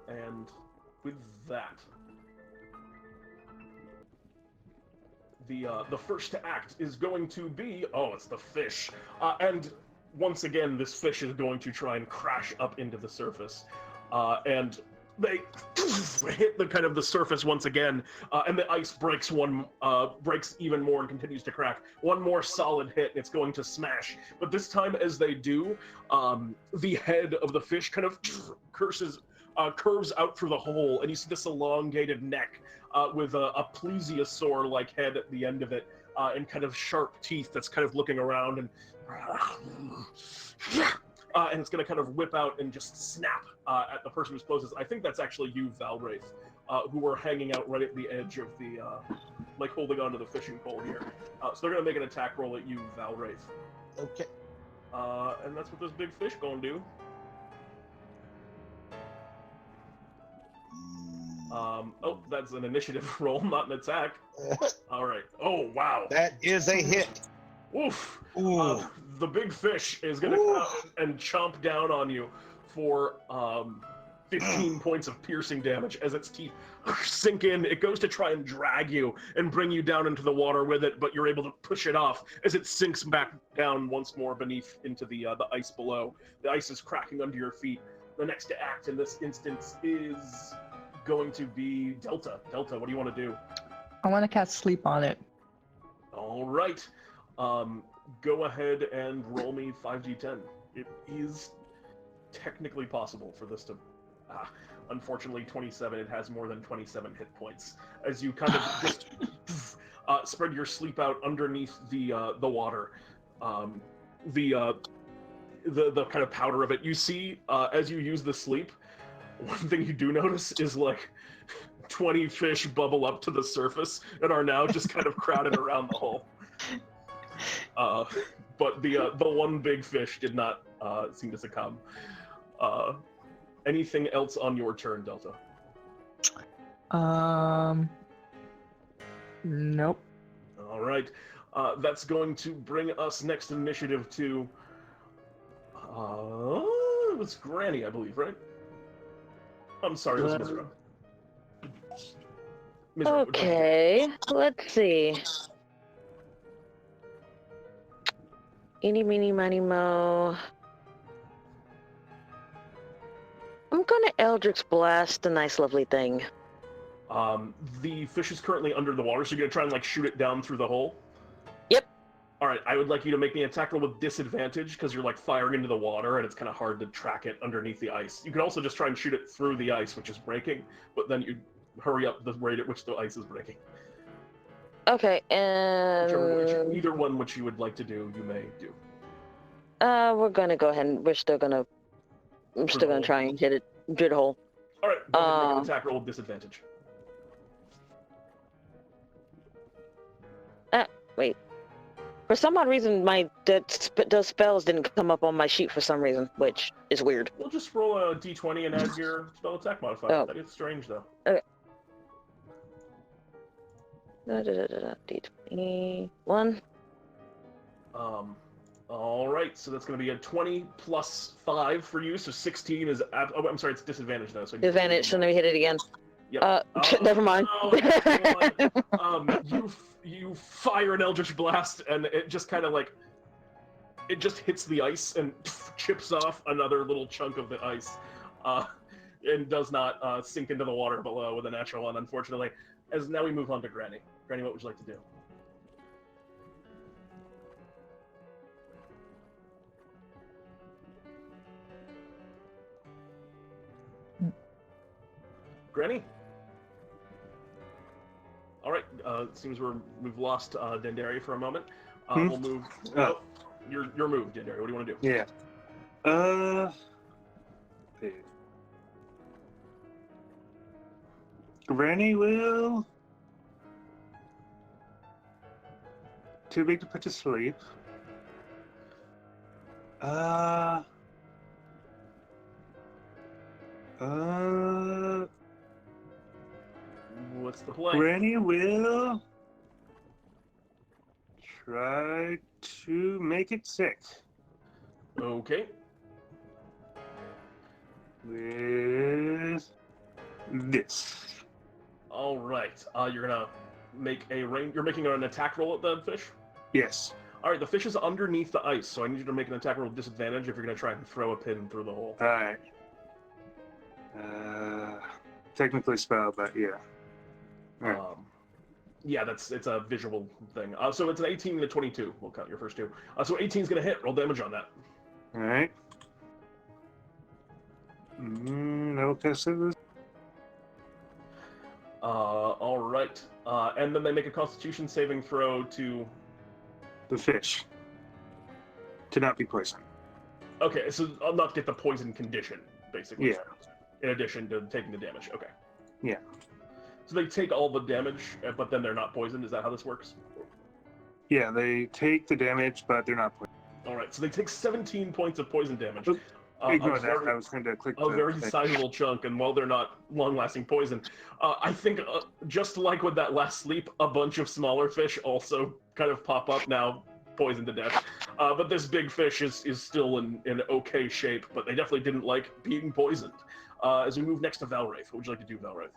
And with that, the first to act is going to be, it's the fish. And once again, this fish is going to try and crash up into the surface. And they hit the kind of the surface once again, and the ice breaks even more and continues to crack. One more solid hit, it's going to smash. But this time, as they do, the head of the fish kind of curves out through the hole, and you see this elongated neck with a plesiosaur-like head at the end of it, and kind of sharp teeth that's kind of looking around, and it's going to kind of whip out and just snap at the person who's closest. I think that's actually you, Valraith, who were hanging out right at the edge of the, like holding onto the fishing pole here. So they're going to make an attack roll at you, Valraith. Okay. And that's what this big fish going to do. That's an initiative roll, not an attack. All right. Oh, wow. That is a hit. Oof. Ooh. The big fish is going to come and chomp down on you for 15 points of piercing damage as its teeth sink in. It goes to try and drag you and bring you down into the water with it, but you're able to push it off as it sinks back down once more beneath into the ice below. The ice is cracking under your feet. The next to act in this instance is going to be Delta. Delta, what do you want to do? I want to cast sleep on it. All right. Go ahead and roll me 5d10. It is technically possible for this to... unfortunately, 27. It has more than 27 hit points. As you kind of just spread your sleep out underneath the water, the kind of powder of it. You see, as you use the sleep, one thing you do notice is like 20 fish bubble up to the surface and are now just kind of crowded around the hole. But the one big fish did not seem to succumb. Anything else on your turn, Delta? Nope. All right. That's going to bring us next initiative to... it was Granny, I believe, right? I'm sorry, it was Misra. Okay, let's see. Eeny, meeny, miny, mo. I'm gonna Eldritch Blast the nice, lovely thing. The fish is currently under the water, so you're gonna try and like shoot it down through the hole? Yep. All right, I would like you to make me an attack roll with disadvantage because you're like firing into the water and it's kind of hard to track it underneath the ice. You can also just try and shoot it through the ice, which is breaking, but then you hurry up the rate at which the ice is breaking. Okay, and Either one which you would like to do, you may do. we're gonna go ahead and I'm still gonna try and hit it through the hole. All right, go ahead and make an attack roll with disadvantage. Wait. For some odd reason, those spells didn't come up on my sheet for some reason, which is weird. We'll just roll a d20 and add your spell attack modifier. Oh. That is strange, though. Okay. D21. All right, so that's going to be a 20 plus 5 for you, so 16 is... I'm sorry, it's disadvantage, though. So Disadvantage, so let me hit it again. Yep. Never mind. You fire an Eldritch Blast, and it just kind of like... It just hits the ice and chips off another little chunk of the ice. and does not sink into the water below with a natural one, unfortunately. As now we move on to Granny. Granny, what would you like to do? Granny? All right. It seems we've lost Dendari for a moment. We'll move. Oh, your move, Dendari. What do you want to do? Yeah. Okay. Granny will. Too big to put to sleep. What's the play? Granny will try to make it sick Okay. with this. All right. You're gonna make a range. You're making an attack roll at the fish. Yes. All right. The fish is underneath the ice, so I need you to make an attack roll with disadvantage if you're gonna try and throw a pin through the hole. All right. Technically spell, but yeah. Right. Yeah, it's a visual thing. So it's an 18 and a 22. We'll count your first two. So 18 is gonna hit. Roll damage on that. All right. No passes. All right. And then they make a Constitution saving throw to. The fish. To not be poisoned. Okay, so I'll not get the poison condition, basically. Yeah. In addition to taking the damage. Okay. Yeah. So they take all the damage, but then they're not poisoned. Is that how this works? Yeah, they take the damage, but they're not poisoned. All right. So they take 17 points of poison damage. Ignore that. I was going to click A the very thing. sizable chunk, and while they're not long-lasting poison, I think just like with that last sleep, a bunch of smaller fish also kind of pop up now, poisoned to death. But this big fish is still in okay shape, but they definitely didn't like being poisoned. As we move next to Valraith, what would you like to do, Valraith?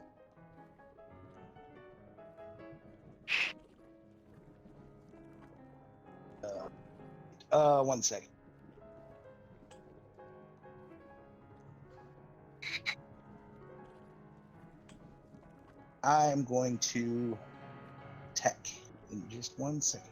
1 second. I'm going to attack in just 1 second.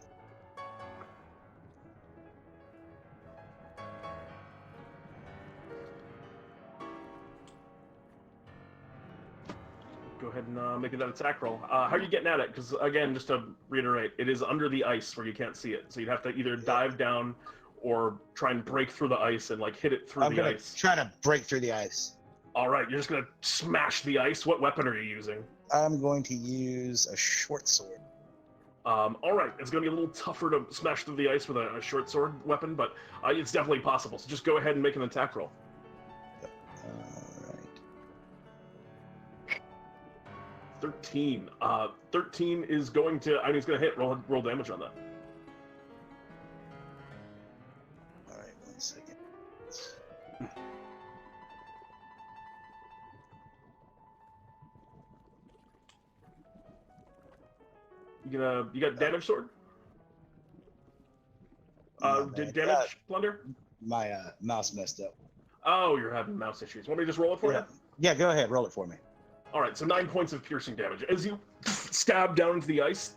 Go ahead and make that attack roll. How are you getting at it? Because again, just to reiterate, it is under the ice where you can't see it. So you'd have to either dive down or try and break through the ice and like hit it through I'm the gonna ice. try to break through the ice. All right, you're just gonna smash the ice. What weapon are you using? I'm going to use a short sword. All right, it's gonna be a little tougher to smash through the ice with a short sword weapon, but it's definitely possible. So just go ahead and make an attack roll. All right. 13. 13 is going to. I mean, it's gonna hit. Roll damage on that. All right, 1 second. You got damage sword? No, Did man. damage plunder? My mouse messed up. Oh, you're having mouse issues. Want me to just roll it for you? Yeah, go ahead, roll it for me. All right, so 9 points of piercing damage. As you stab down into the ice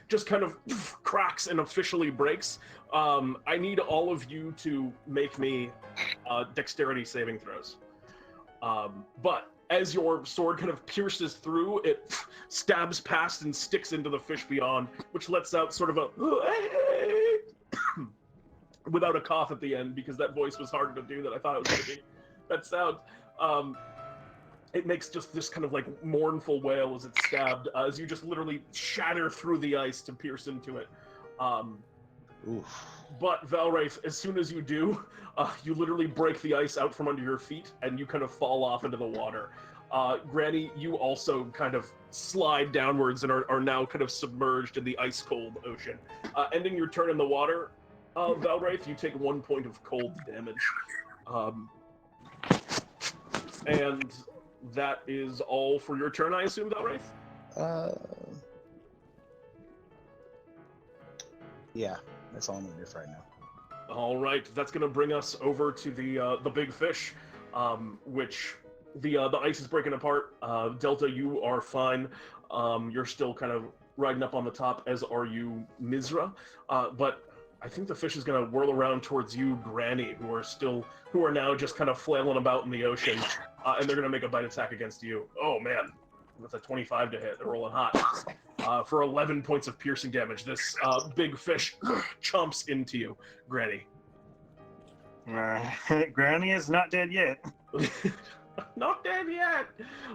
just kind of cracks and officially breaks. I need all of you to make me dexterity saving throws. But as your sword kind of pierces through, it stabs past and sticks into the fish beyond, which lets out sort of a without a cough at the end, because that voice was harder to do than I thought it was going to be. That sound. It makes just this kind of like mournful wail as it's stabbed, as you just literally shatter through the ice to pierce into it. Oof. But Valraith, as soon as you do, you literally break the ice out from under your feet, and you kind of fall off into the water. Granny, you also kind of slide downwards and are now kind of submerged in the ice-cold ocean. Ending your turn in the water, Valraith, you take 1 point of cold damage. And that is all for your turn, I assume, Valraith? Yeah, that's all I'm gonna do for right now. All right, that's going to bring us over to the big fish, which The ice is breaking apart. Delta, you are fine. You're still kind of riding up on the top, as are you, Misra. But I think the fish is going to whirl around towards you, Granny, who are now just kind of flailing about in the ocean, and they're going to make a bite attack against you. Oh man, that's a 25 to hit. They're rolling hot. For 11 points of piercing damage, this big fish chomps into you, Granny. Granny is not dead yet. Not dead yet.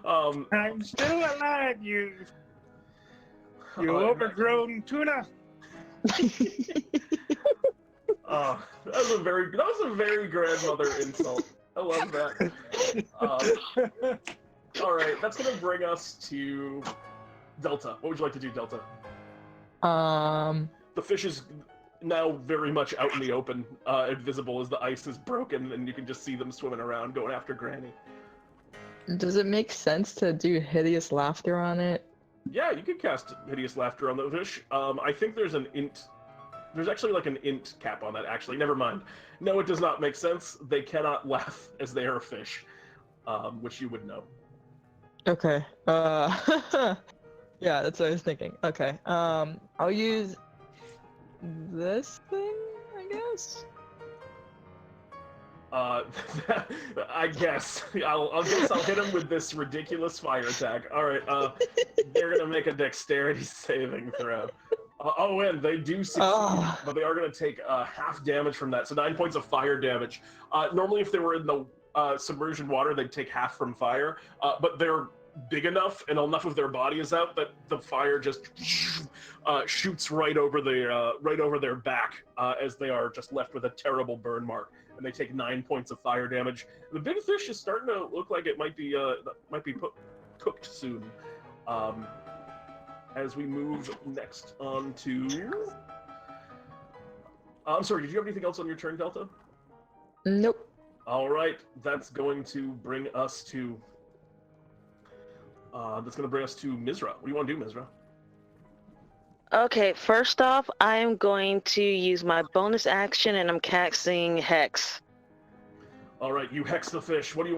I'm still alive, you overgrown tuna. That was a very grandmother insult. I love that. All right, that's gonna bring us to Delta. What would you like to do, Delta? The fish is now very much out in the open, invisible as the ice is broken, and you can just see them swimming around going after Granny. Does it make sense to do hideous laughter on it? Yeah, you could cast Hideous Laughter on the fish. I think there's an int. There's actually like an int cap on that, actually. Never mind. No, it does not make sense. They cannot laugh as they are a fish, which you would know. Okay. Yeah, that's what I was thinking. Okay. I'll use this thing, I guess. I guess. I'll hit him with this ridiculous fire attack. All right. They're gonna make a dexterity saving throw. And they do succeed, but they are gonna take half damage from that. So 9 points of fire damage. Normally, if they were in the submersion water, they'd take half from fire. But they're big enough and enough of their body is out that the fire just shoots right over their back as they are just left with a terrible burn mark. And they take 9 points of fire damage. The big fish is starting to look like it might be cooked soon. As we move next on to... I'm sorry, did you have anything else on your turn, Delta? Nope. All right, that's going to bring us to... Misra. What do you want to do, Misra? Okay, first off, I am going to use my bonus action, and I'm casting Hex. All right, you hex the fish. What do you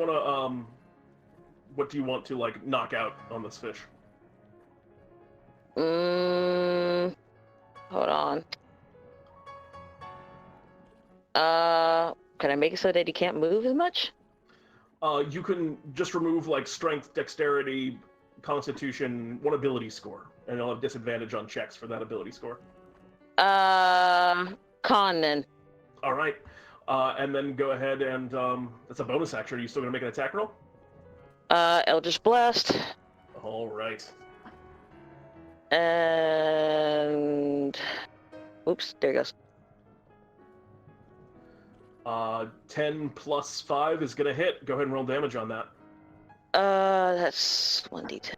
want to like knock out on this fish? Hold on. Can I make it so that he can't move as much? You can just remove like strength, dexterity, constitution, one ability score, and you'll have disadvantage on checks for that ability score. Con then. All right, and then go ahead and that's a bonus action. Are you still gonna make an attack roll? Eldritch Blast. All right. And oops, there it goes. 10 plus 5 is gonna hit. Go ahead and roll damage on that. That's 1d10.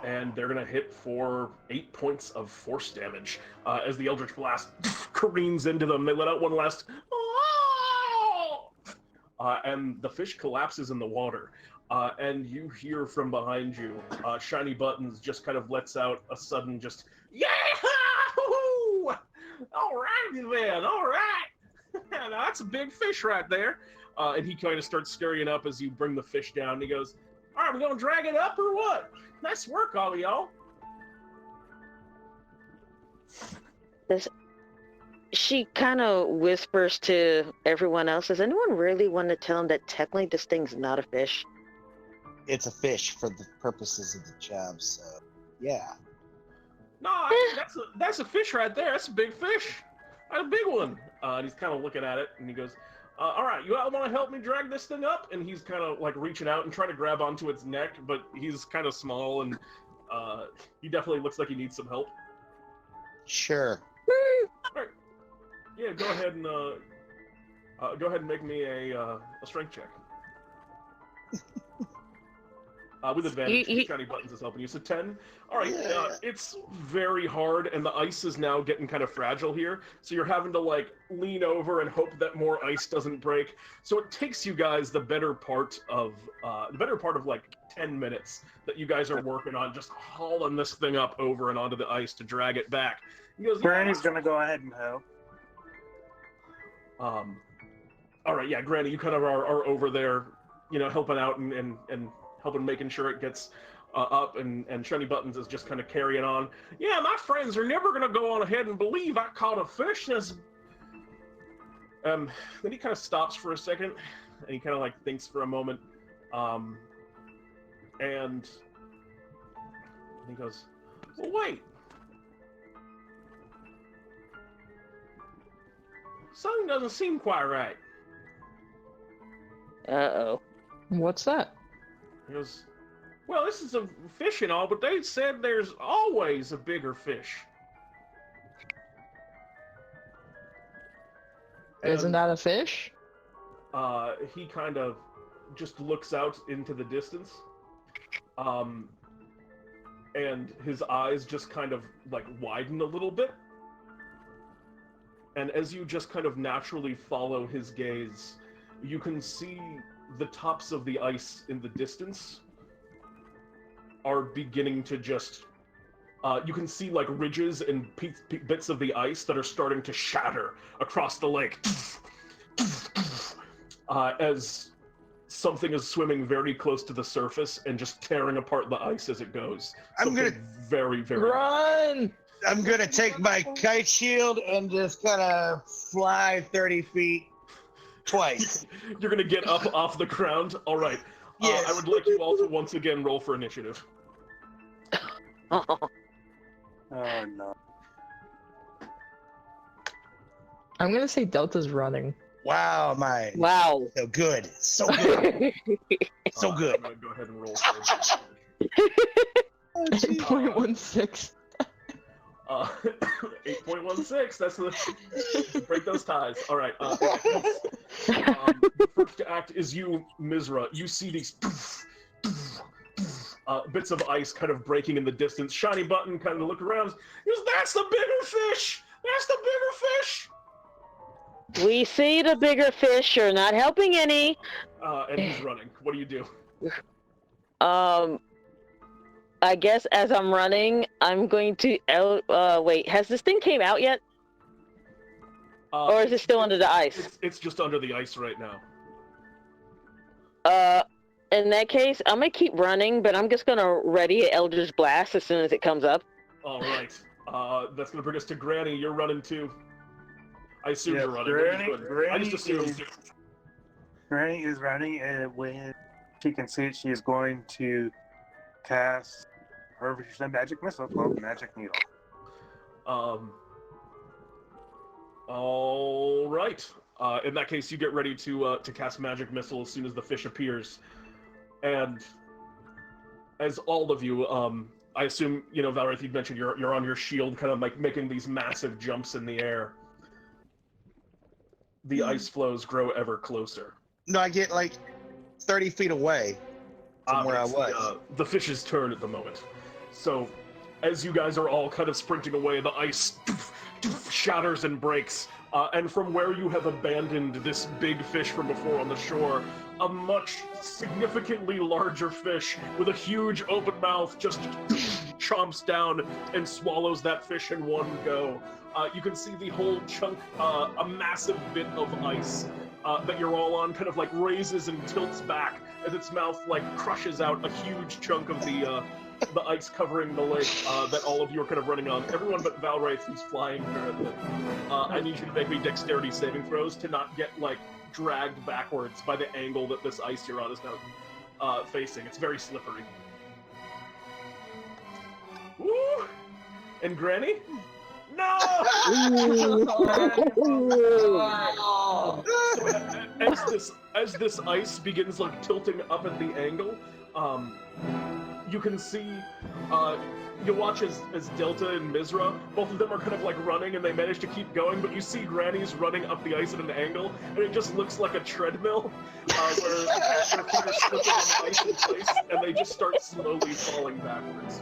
And they're gonna hit for 8 points of force damage as the Eldritch Blast careens into them. They let out one last, and the fish collapses in the water. And you hear from behind you, Shiny Buttons just kind of lets out a sudden just, yeah! All righty then, all right. Now, that's a big fish right there. And he kind of starts scurrying up as you bring the fish down. And he goes, all right, we gonna drag it up or what? Nice work, all of y'all. She kind of whispers to everyone else, does anyone really want to tell him that technically this thing's not a fish? It's a fish for the purposes of the job, so yeah. No, that's a fish right there. That's a big fish. That's a big one. And he's kind of looking at it, and he goes, all right, you all want to help me drag this thing up? And he's kind of like reaching out and trying to grab onto its neck, but he's kind of small, and he definitely looks like he needs some help. Sure. All right. Yeah, go ahead and make me a strength check. With advantage, Shiny Buttons is helping you. So 10. All right, it's very hard, and the ice is now getting kind of fragile here. So you're having to like lean over and hope that more ice doesn't break. So it takes you guys the better part of like 10 minutes that you guys are working on just hauling this thing up over and onto the ice to drag it back. He goes, Granny's gonna go ahead and help. All right, yeah, Granny, you kind of are over there, helping out and helping making sure it gets up, and Shiny Buttons is just kind of carrying on. Yeah, my friends are never gonna go on ahead and believe I caught a fish. Then he kind of stops for a second, and he kind of like thinks for a moment, and he goes, "Well, wait. Something doesn't seem quite right." Uh-oh. What's that? He goes, "Well, this is a fish and all, but they said there's always a bigger fish." Isn't that a fish? He kind of just looks out into the distance, and his eyes just kind of like widen a little bit. And as you just kind of naturally follow his gaze, you can see the tops of the ice in the distance are beginning to just... you can see like ridges and bits of the ice that are starting to shatter across the lake. As something is swimming very close to the surface and just tearing apart the ice as it goes. I'm gonna very, very... Run! I'm gonna take my kite shield and just kind of fly 30 feet twice. You're gonna get up off the ground? All right. Yes. I would like you all to once again roll for initiative. Oh no. I'm gonna say Delta's running. Wow, Wow. so good, so good, so good. I'm gonna go ahead and roll for 8.16. 8.16. That's the break those ties. All right. The first act is you, Misra. You see these bits of ice kind of breaking in the distance. Shiny Button kind of look around. He goes, "That's the bigger fish. That's the bigger fish." We see the bigger fish. You're not helping any. And he's running. What do you do? I guess as I'm running, I'm going to... wait, has this thing came out yet? Or is it still under the ice? It's just under the ice right now. In that case, I'm going to keep running, but I'm just going to ready an Eldritch Blast as soon as it comes up. All right. That's going to bring us to Granny. You're running too. I assume Yes, you're running. I just assumed. Granny is running, and when she can see it, she is going to cast her magic missile called Magic Needle. All right. In that case, you get ready to cast Magic Missile as soon as the fish appears, and as all of you, I assume Valraith, you'd mentioned you're on your shield, kind of like making these massive jumps in the air. The ice flows grow ever closer. No, I get like 30 feet away from where I was. The fish's turn at the moment. So, as you guys are all kind of sprinting away, the ice shatters and breaks. And from where you have abandoned this big fish from before on the shore, a much significantly larger fish with a huge open mouth just chomps down and swallows that fish in one go. You can see the whole chunk, a massive bit of ice that you're all on kind of like raises and tilts back as its mouth like crushes out a huge chunk of the ice covering the lake that all of you are kind of running on. Everyone but Valraith, who's flying currently. I need you to make me dexterity saving throws to not get like dragged backwards by the angle that this ice you're on is now facing. It's very slippery. Woo! And Granny? No! So as this ice begins like tilting up at the angle, you can see, you watch as Delta and Misra, both of them are kind of like running and they manage to keep going, but you see Granny's running up the ice at an angle, and it just looks like a treadmill, where their feet are slipping on the ice in place, and they just start slowly falling backwards.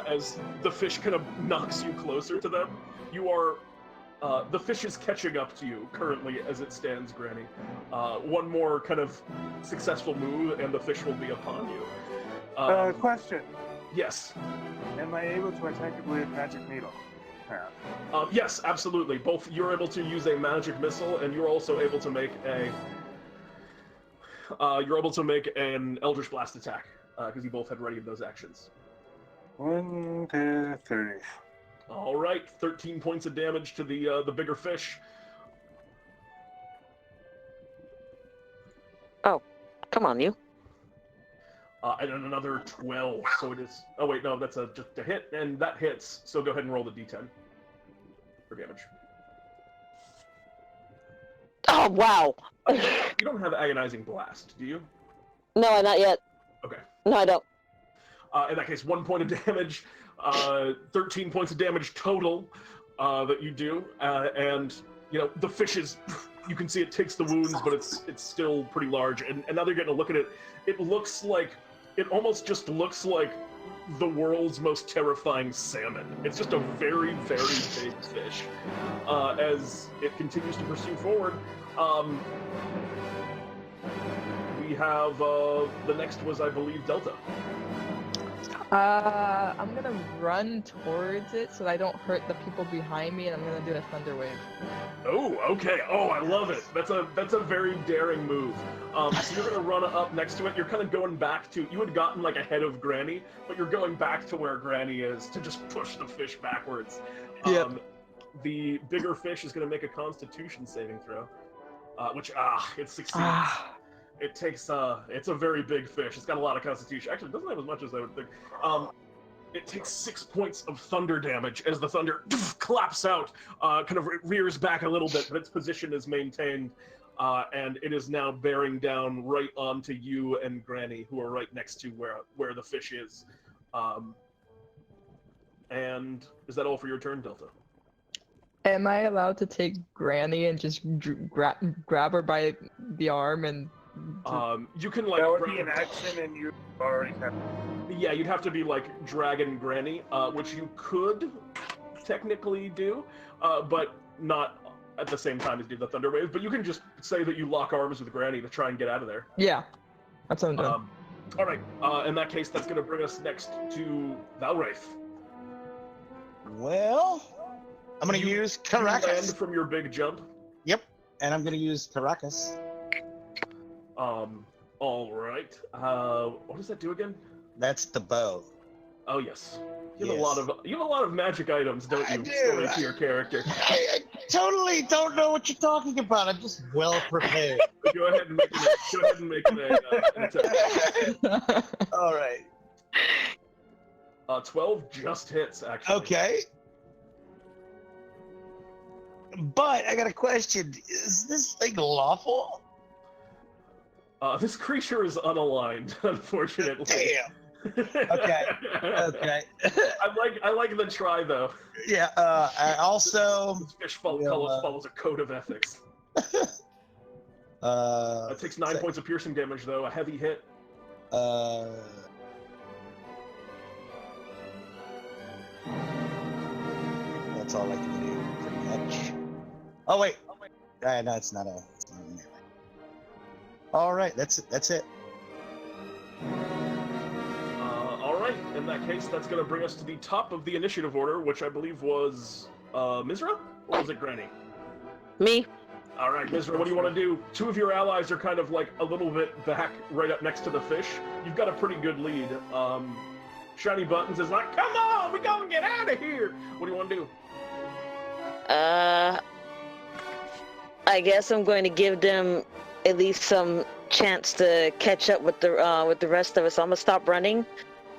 As the fish kind of knocks you closer to them, you are, the fish is catching up to you currently as it stands, Granny. One more kind of successful move and the fish will be upon you. Question. Yes. Am I able to attack it with Magic Needle? now. Yes, absolutely. Both you're able to use a magic missile, and you're also able to make a. You're able to make an Eldritch Blast attack because you both had ready of those actions. 1, 2, 3. All right, 13 points of damage to the bigger fish. Come on, you. And then another 12. So it is. Oh wait, no, that's just a hit, and that hits. So go ahead and roll the d10 for damage. Oh wow. You don't have agonizing blast, do you? No, not yet. Okay. No, I don't. In that case, 1 point of damage, 13 points of damage total that you do, and you know the fish is. You can see it takes the wounds, but it's still pretty large. And now they're getting a look at it. It looks like it almost just looks like the world's most terrifying salmon. It's just a very, very big fish. As it continues to pursue forward, we have the next was, I believe, Delta. I'm gonna run towards it so that I don't hurt the people behind me, and I'm gonna do a thunder wave. Oh, okay. Oh, I love it. That's a very daring move. So you're gonna run up next to it. You're kind of going back to. You had gotten like ahead of Granny, but you're going back to where Granny is to just push the fish backwards. Yep. The bigger fish is gonna make a Constitution saving throw, which it succeeds. It takes it's a very big fish. It's got a lot of Constitution. Actually, it doesn't have as much as I would think. It takes 6 points of thunder damage as the thunder claps out, kind of rears back a little bit, but its position is maintained, and it is now bearing down right onto you and Granny, who are right next to where the fish is. And is that all for your turn, Delta? Am I allowed to take Granny and just grab her by the arm and? You can like. That would be an action, and you already have. Yeah, you'd have to be like Dragon Granny, which you could technically do, but not at the same time as do the Thunder Wave. But you can just say that you lock arms with Granny to try and get out of there. Yeah, that's what I'm doing. All right. In that case, that's going to bring us next to Valraith. Well, I'm going to use You land Caracas. from your big jump. Yep, and I'm going to use Caracas. All right. What does that do again? That's the bow. Oh yes. You Yes. have a lot of magic items, don't I you? do. Story to your character. I totally don't know what you're talking about. I'm just well prepared. Go ahead and make an attack. All right. 12 just hits, actually. Okay. But I got a question. Is this thing lawful? This creature is unaligned, unfortunately. Damn. Okay. Okay. I like the try though. Yeah. I also. This fish Well, follows a code of ethics. It takes 9 points of piercing damage though. A heavy hit. That's all I can do, pretty much. Oh wait. No, it's not a. All right, that's it. All right. In that case, that's going to bring us to the top of the initiative order, which I believe was Misra, or was it Granny? Me. All right, Misra, what do you want to do? Two of your allies are kind of like a little bit back, right up next to the fish. You've got a pretty good lead. Shiny Buttons is like, come on, we gotta get out of here. What do you want to do? I guess I'm going to give them at least some chance to catch up with the rest of us. I'm gonna stop running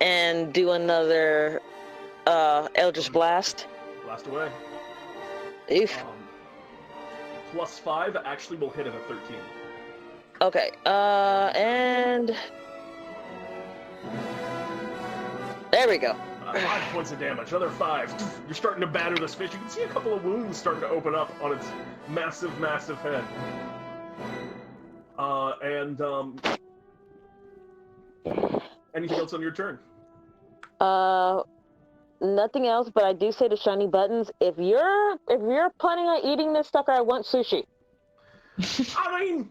and do another Eldritch Blast. Blast away. Oof. +5 actually will hit at a 13. Okay. And there we go. 5 points of damage, another 5. You're starting to batter this fish. You can see a couple of wounds starting to open up on its massive, massive head. Anything else on your turn? Nothing else, but I do say to Shiny Buttons, if you're planning on eating this sucker, I want sushi. I mean,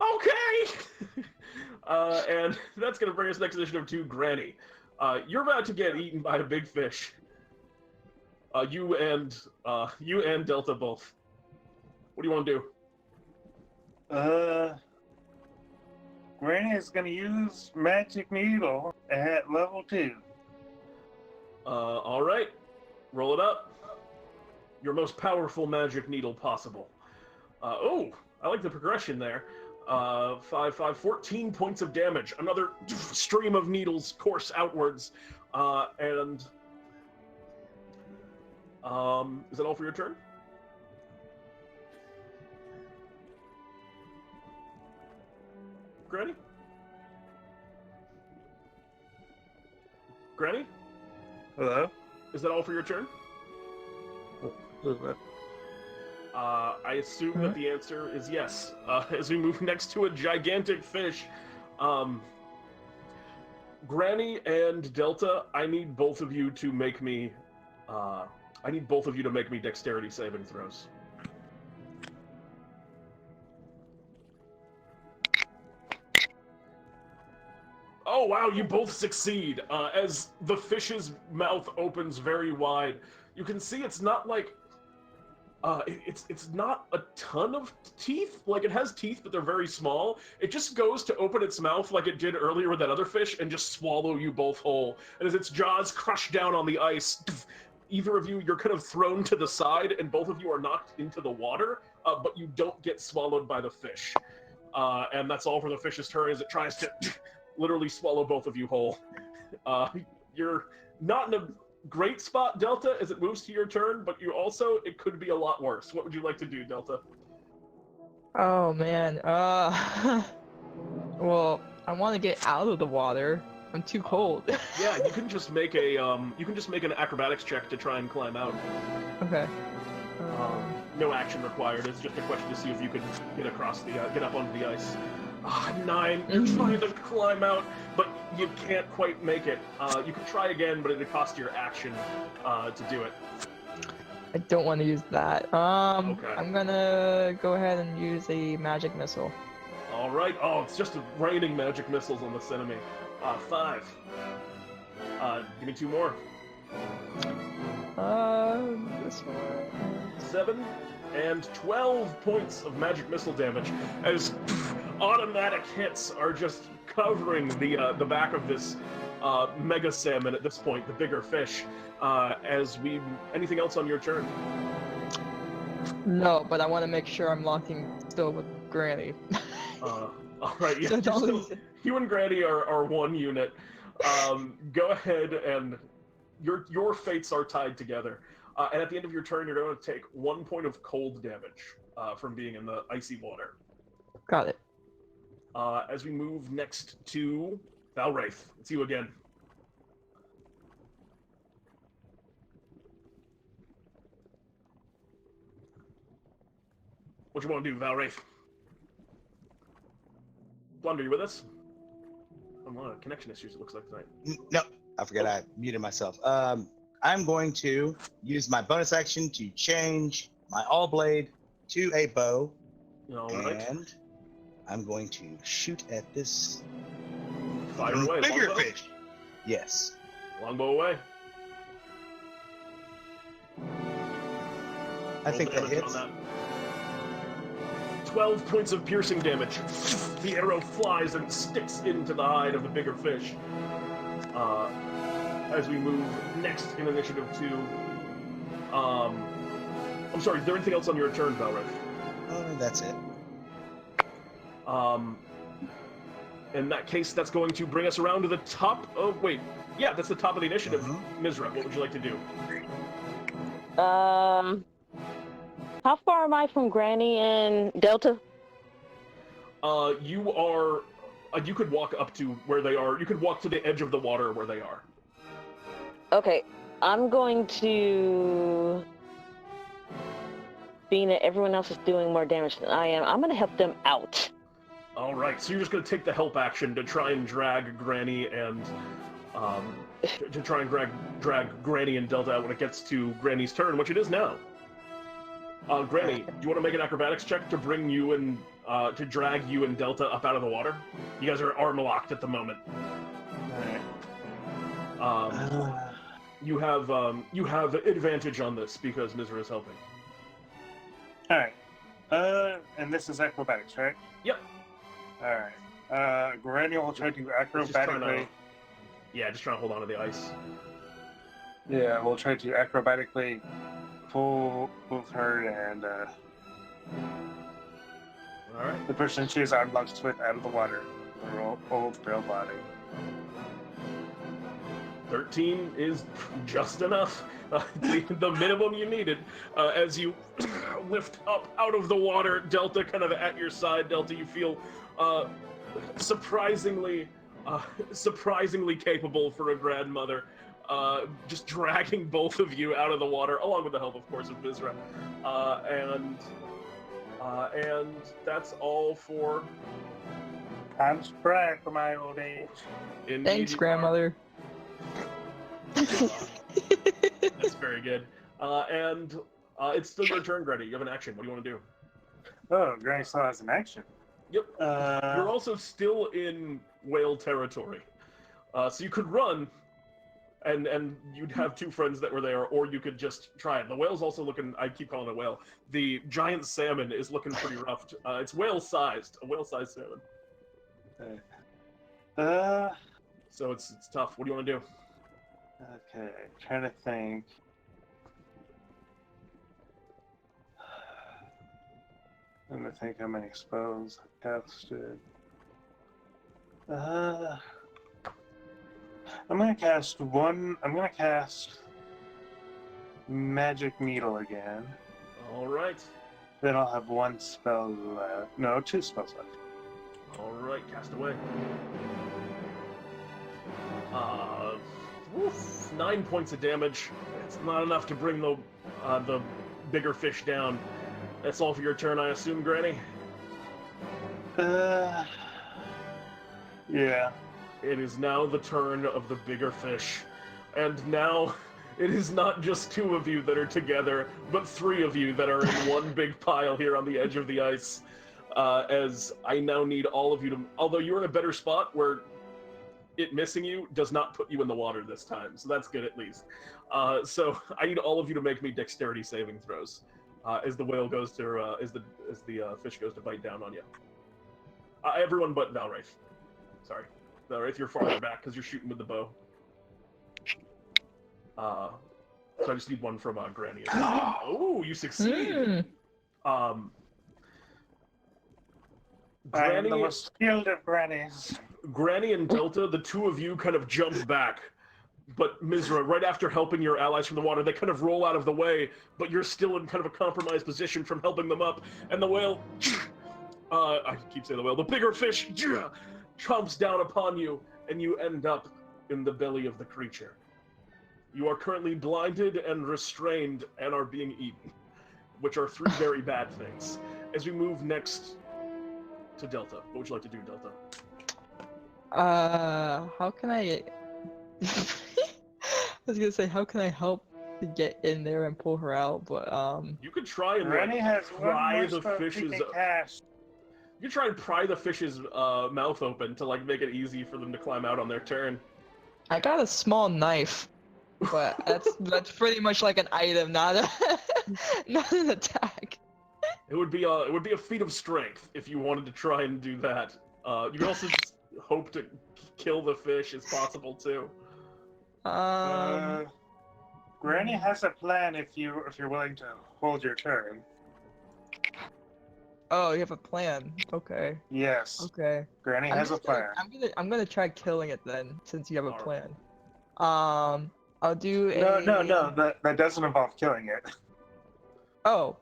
okay. And that's going to bring us next initiative to Granny. You're about to get eaten by a big fish. You and Delta both. What do you want to do? Granny is going to use Magic Needle at level 2. All right. Roll it up. Your most powerful magic needle possible. Oh, I like the progression there. 14 points of damage. Another stream of needles course outwards. And is that all for your turn? Granny? Granny? Hello? Is that all for your turn? I assume that the answer is yes. As we move next to a gigantic fish, Granny and Delta, I need both of you to make me dexterity saving throws. Oh wow, you both succeed. As the fish's mouth opens very wide, you can see it's not like it's not a ton of teeth. Like, it has teeth, but they're very small. It just goes to open its mouth like it did earlier with that other fish and just swallow you both whole. And as its jaws crush down on the ice, either of you, you're kind of thrown to the side, and both of you are knocked into the water, but you don't get swallowed by the fish. And that's all for the fish's turn, as it tries to literally swallow both of you whole. You're not in a great spot, Delta, as it moves to your turn, but it could be a lot worse. What would you like to do, Delta? Oh man. Well, I want to get out of the water. I'm too cold. Yeah, you can just make an acrobatics check to try and climb out. Okay. No action required. It's just a question to see if you can get up onto the ice. 9. You're trying to climb out, but you can't quite make it. You can try again, but it'd cost your action to do it. I don't want to use that. Okay. I'm gonna go ahead and use a magic missile. All right. Oh, it's just raining magic missiles on this enemy. 5. Give me 2 more. This one. 7 and 12 points of magic missile damage as automatic hits are just covering the back of this mega salmon at this point, the bigger fish. Anything else on your turn? No, but I want to make sure I'm locking still with Granny. All right, yeah, So you and Granny are one unit. Go ahead, and your fates are tied together. And at the end of your turn, you're going to take 1 point of cold damage from being in the icy water. Got it. As we move next to Valraith, it's you again. What you want to do, Valraith? Blonde, are you with us? A lot of connection issues, it looks like tonight. No, I forgot I muted myself. I'm going to use my bonus action to change my all blade to a bow. All right. And I'm going to shoot at this Fire away. bigger longbow. fish. Yes. Longbow away. I think that Roll damage hits. on that. 12 points of piercing damage. The arrow flies and sticks into the hide of the bigger fish. As we move next in initiative 2. I'm sorry, is there anything else on your turn, Valraith? That's it. In that case, that's going to bring us around to the top of... Wait, yeah, that's the top of the initiative. Misra, what would you like to do? How far am I from Granny and Delta? You are... you could walk up to where they are. You could walk to the edge of the water where they are. Okay, I'm going to... Being that everyone else is doing more damage than I am, I'm going to help them out. All right, so you're just going to take the help action to try and drag Granny and... to try and drag Granny and Delta out when it gets to Granny's turn, which it is now. Granny, do you want to make an acrobatics check to bring you and... to drag you and Delta up out of the water? You guys are arm locked at the moment. you have advantage on this because Misra is helping. All right. And this is acrobatics, right? Yep. All right. Granny will try to Just trying acrobatically. to, just trying to hold on to the ice. Yeah, we'll try to acrobatically pull both her and All right. the person she's unlocked with out of the water. Her old frail body. 13 is just enough. The minimum you needed. As you lift up out of the water, Delta kind of at your side. Delta, you feel surprisingly capable for a grandmother. Just dragging both of you out of the water, along with the help, of course, of Misra. And that's all for. I'm spread for my old age. Indeed Thanks, you are. grandmother. That's very good. It's still your turn, Granny. You have an action. What do you want to do? Oh, Granny still has an action. Yep. You're also still in whale territory. So you could run, and you'd have two friends that were there, or you could just try it. The whale's also looking, I keep calling it whale. The giant salmon is looking pretty rough. It's whale-sized, a whale-sized salmon. So it's tough. What do you want to do? Okay, trying to think. I'm gonna think how many spells I casted. I'm gonna cast Magic Needle again. All right. Then I'll have one spell left. No, two spells left. All right, cast away. 9 points of damage. It's not enough to bring the bigger fish down. That's all for your turn, I assume, Granny? Yeah. It is now the turn of the bigger fish. And now, it is not just two of you that are together, but three of you that are in one big pile here on the edge of the ice. As I now need all of you to... Although you're in a better spot where it missing you does not put you in the water this time, so that's good at least. So I need all of you to make me dexterity saving throws. As the whale goes to, as the fish goes to bite down on you. Everyone but Valraith. Sorry. Valraith, you're farther back because you're shooting with the bow. So I just need one from Granny. Oh, you succeed! I am the most skilled of grannies. Granny and Delta, the two of you kind of jump back. But Misra, right after helping your allies from the water, they kind of roll out of the way, but you're still in kind of a compromised position from helping them up. And the whale, I keep saying the whale, the bigger fish, chomps down upon you, and you end up in the belly of the creature. You are currently blinded and restrained and are being eaten, which are three very bad things. As we move next to Delta, what would you like to do, Delta? How can I... I was gonna say, how can I help to get in there and pull her out, but You could try and Granny has one pry more the spell she fish's. can cast. You could try and pry the fish's mouth open to like make it easy for them to climb out on their turn. I got a small knife, but that's pretty much like an item, not not an attack. It would be a feat of strength if you wanted to try and do that. You could also just hope to kill the fish as possible too. Granny has a plan if you're willing to hold your turn. Oh, you have a plan. Okay. Yes. Okay. Granny has a plan. I'm gonna try killing it then, since you have a Alright. plan. I'll do a. No. That doesn't involve killing it. Oh.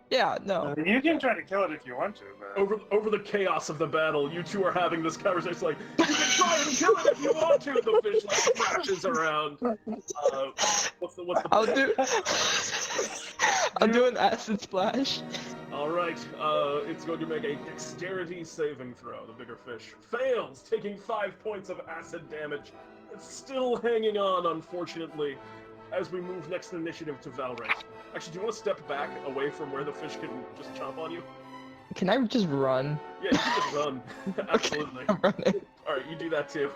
Yeah. No. You can try to kill it if you want to, but Over the chaos of the battle, you two are having this conversation like, you can try and kill it if you want to. The fish like crashes around. What's the I'll do. I'll do an acid splash. All right, it's going to make a dexterity saving throw. The bigger fish fails, taking 5 points of acid damage. It's still hanging on, unfortunately, as we move next in initiative to Valraith. Actually, do you want to step back away from where the fish can just chomp on you? Can I just run? Yeah, you can just run. Absolutely. I'm running. All right, you do that too.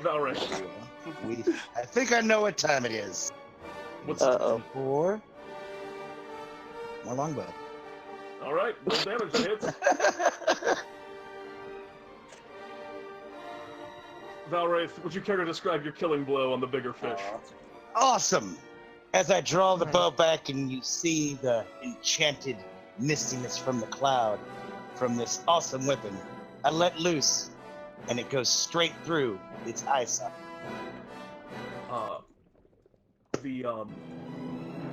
Valraith. I think I know what time it is. What's Uh-oh. For more longbow. all right? No damage. That hits. Valraith, would you care to describe your killing blow on the bigger fish? Awesome. As I draw the bow back and you see the enchanted mistiness from the cloud from this awesome weapon, I let loose and it goes straight through its eye socket.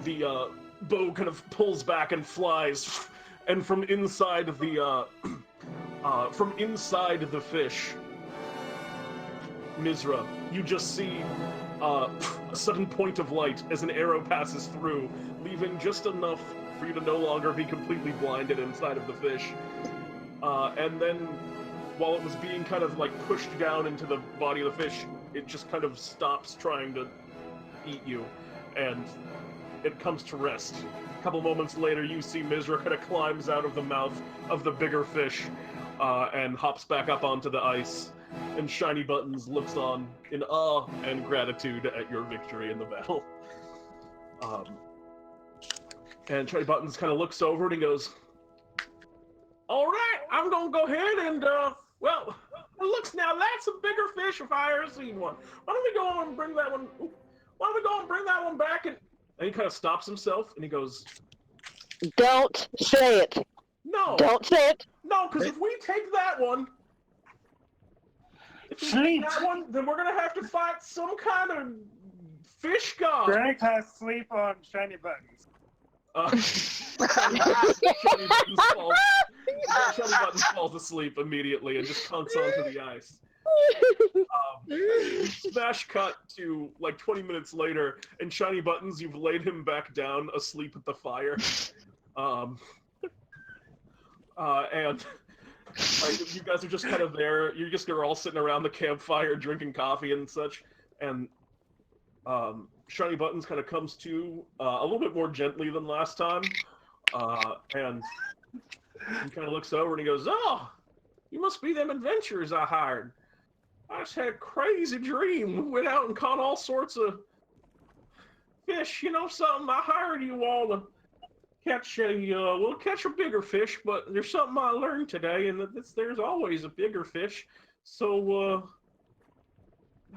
The bow kind of pulls back and flies, and from inside the fish, Misra, you just see a sudden point of light as an arrow passes through, leaving just enough for you to no longer be completely blinded inside of the fish. And then, while it was being kind of like pushed down into the body of the fish, it just kind of stops trying to eat you, and it comes to rest. A couple moments later, you see Misra kind of climbs out of the mouth of the bigger fish and hops back up onto the ice, and Shiny Buttons looks on in awe and gratitude at your victory in the battle. And Shiny Buttons kind of looks over and he goes, all right, I'm going to go ahead and, well, it looks now that's a bigger fish if I ever seen one. Why don't we go on and bring that one, back? And he kind of stops himself and he goes, Don't say it. no. Don't say it. No, because if we take that one, then we're going to have to fight some kind of fish god. Drake has sleep on Shiny Buttons. Shiny Buttons falls asleep immediately and just clunks onto the ice. Smash cut to like 20 minutes later, and Shiny Buttons, you've laid him back down asleep at the fire. And like, you guys are just kind of there. You're all sitting around the campfire drinking coffee and such. And Shiny Buttons kind of comes to a little bit more gently than last time. And he kind of looks over and he goes, oh, you must be them adventurers I hired. I just had a crazy dream. We went out and caught all sorts of fish. You know something? I hired you all to catch a bigger fish, but there's something I learned today, and there's always a bigger fish. So,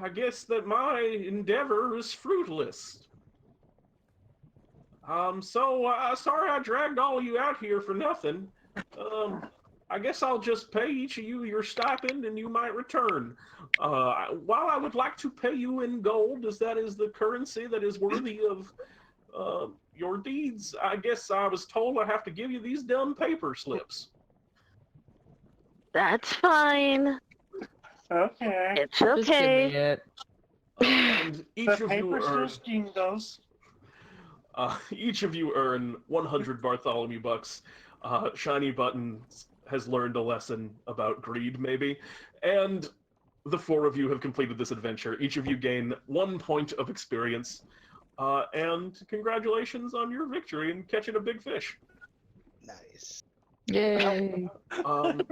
I guess that my endeavor is fruitless. Sorry I dragged all of you out here for nothing. I guess I'll just pay each of you your stipend and you might return. While I would like to pay you in gold, as that is the currency that is worthy of your deeds, I guess I was told I have to give you these dumb paper slips. That's fine. Okay. It's Just give me okay. it. And each The of you paper earn, just jingles. each of you earn 100 Bartholomew bucks. Shiny Buttons has learned a lesson about greed, maybe, and the four of you have completed this adventure. Each of you gain 1 point of experience, and congratulations on your victory in catching a big fish. Nice. Yay. I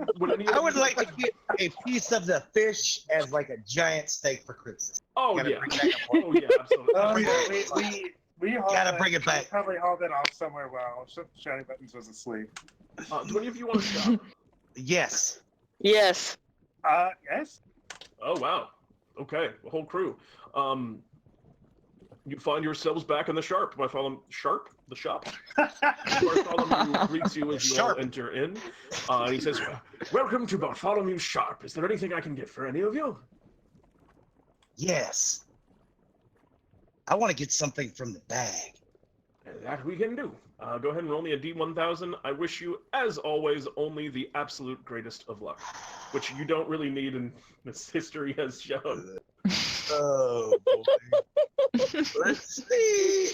would like to get a piece of the fish as like a giant steak for Christmas. Oh Gotta yeah, bring that up. oh yeah, absolutely. Oh yeah, we Gotta bring it back. We probably hauled it off somewhere while Shiny Buttons was asleep. Do any of you want to shop? Yes. Yes. Yes. Oh wow. Okay, the whole crew. You find yourselves back in the Sharp. Bartholomew Sharp, the shop. Bartholomew greets you as you all Sharp. enter in. He says, "Welcome to Bartholomew Sharp. Is there anything I can get for any of you?" Yes. I want to get something from the bag. That we can do. Go ahead and roll me a D1000. I wish you, as always, only the absolute greatest of luck, which you don't really need, and this history has shown. Oh, boy. Let's see.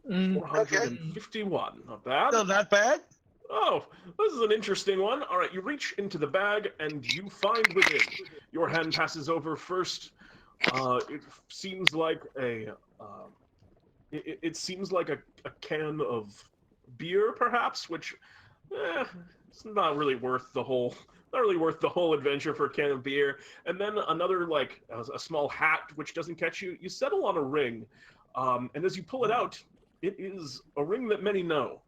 451. Not bad. Still not bad. Oh, this is an interesting one. All right, you reach into the bag and you find within. Your hand passes over first. It seems like it seems like a can of beer, perhaps, which it's not really worth the whole thoroughly worth the whole adventure for a can of beer. And then another, like, a small hat, which doesn't catch you. You settle on a ring, and as you pull it out, it is a ring that many know.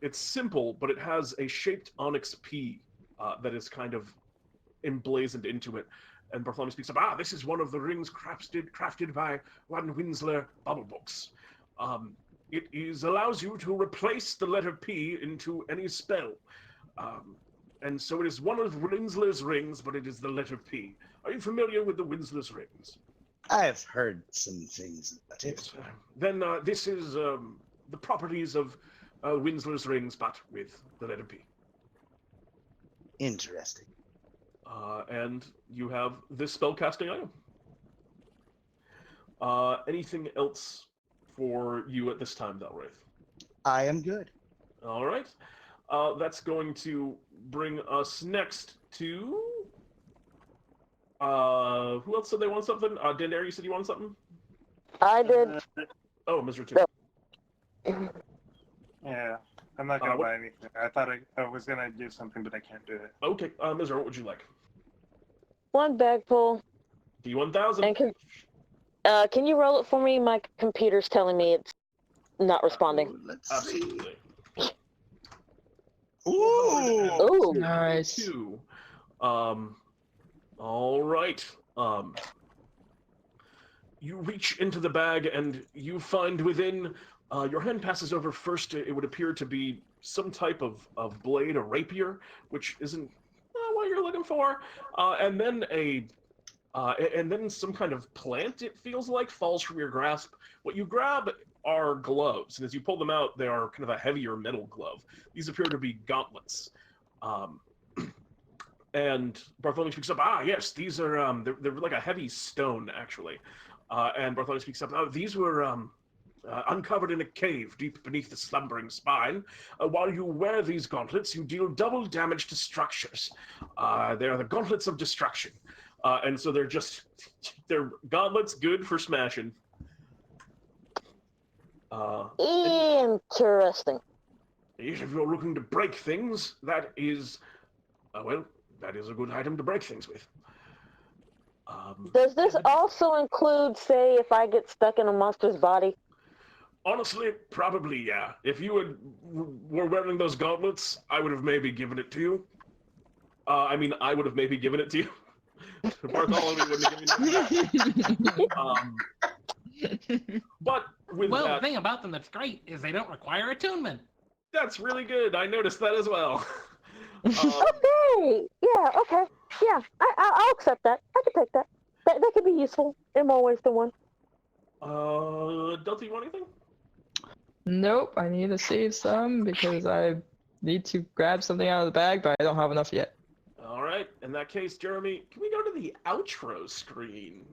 It's simple, but it has a shaped onyx P that is kind of emblazoned into it. And Bartholomew speaks up, this is one of the rings crafted by one Winsler Bubblebooks. It allows you to replace the letter P into any spell. And so it is one of Winsler's rings, but it is the letter P. Are you familiar with the Winsler's rings? I've heard some things about it. Then this is the properties of Winsler's rings, but with the letter P. Interesting. And you have this spellcasting item. Anything else for you at this time, Valraith? I am good. All right. That's going to bring us next to... who else said they want something? Dandare, you said you wanted something? I did. Oh, Misra too. Yeah, I'm not gonna buy anything. I thought I was gonna do something, but I can't do it. Okay, Misra, what would you like? One bag full. D1000. And can you roll it for me? My computer's telling me it's not responding. Let's Absolutely. see. Ooh! Ooh. Nice. Two. All right. You reach into the bag and you find within, your hand passes over first, it would appear to be some type of blade, a rapier, which isn't what you're looking for. And then some kind of plant, it feels like, falls from your grasp. What you grab are gloves, and as you pull them out, they are kind of a heavier metal glove. These appear to be gauntlets. And Bartholomew speaks up, yes, these are, they're like a heavy stone, actually. And Bartholomew speaks up, these were uncovered in a cave deep beneath the slumbering spine. While you wear these gauntlets, you deal double damage to structures. They are the gauntlets of destruction. And so they're gauntlets good for smashing. Interesting. If you're looking to break things, that is, that is a good item to break things with. Does this also include, say, if I get stuck in a monster's body? Honestly, probably, yeah. If you were wearing those gauntlets, I would have maybe given it to you. I would have maybe given it to you. Bartholomew wouldn't have given it. But with Well, that, the thing about them that's great is they don't require attunement. that's really good. I noticed that as well. Okay. Yeah. Okay. Yeah. I'll accept that. I can take that. That could be useful in more ways than one. Delta, you want anything? Nope, I need to save some because I need to grab something out of the bag, but I don't have enough yet. All right. In that case, Jeremy, can we go to the outro screen?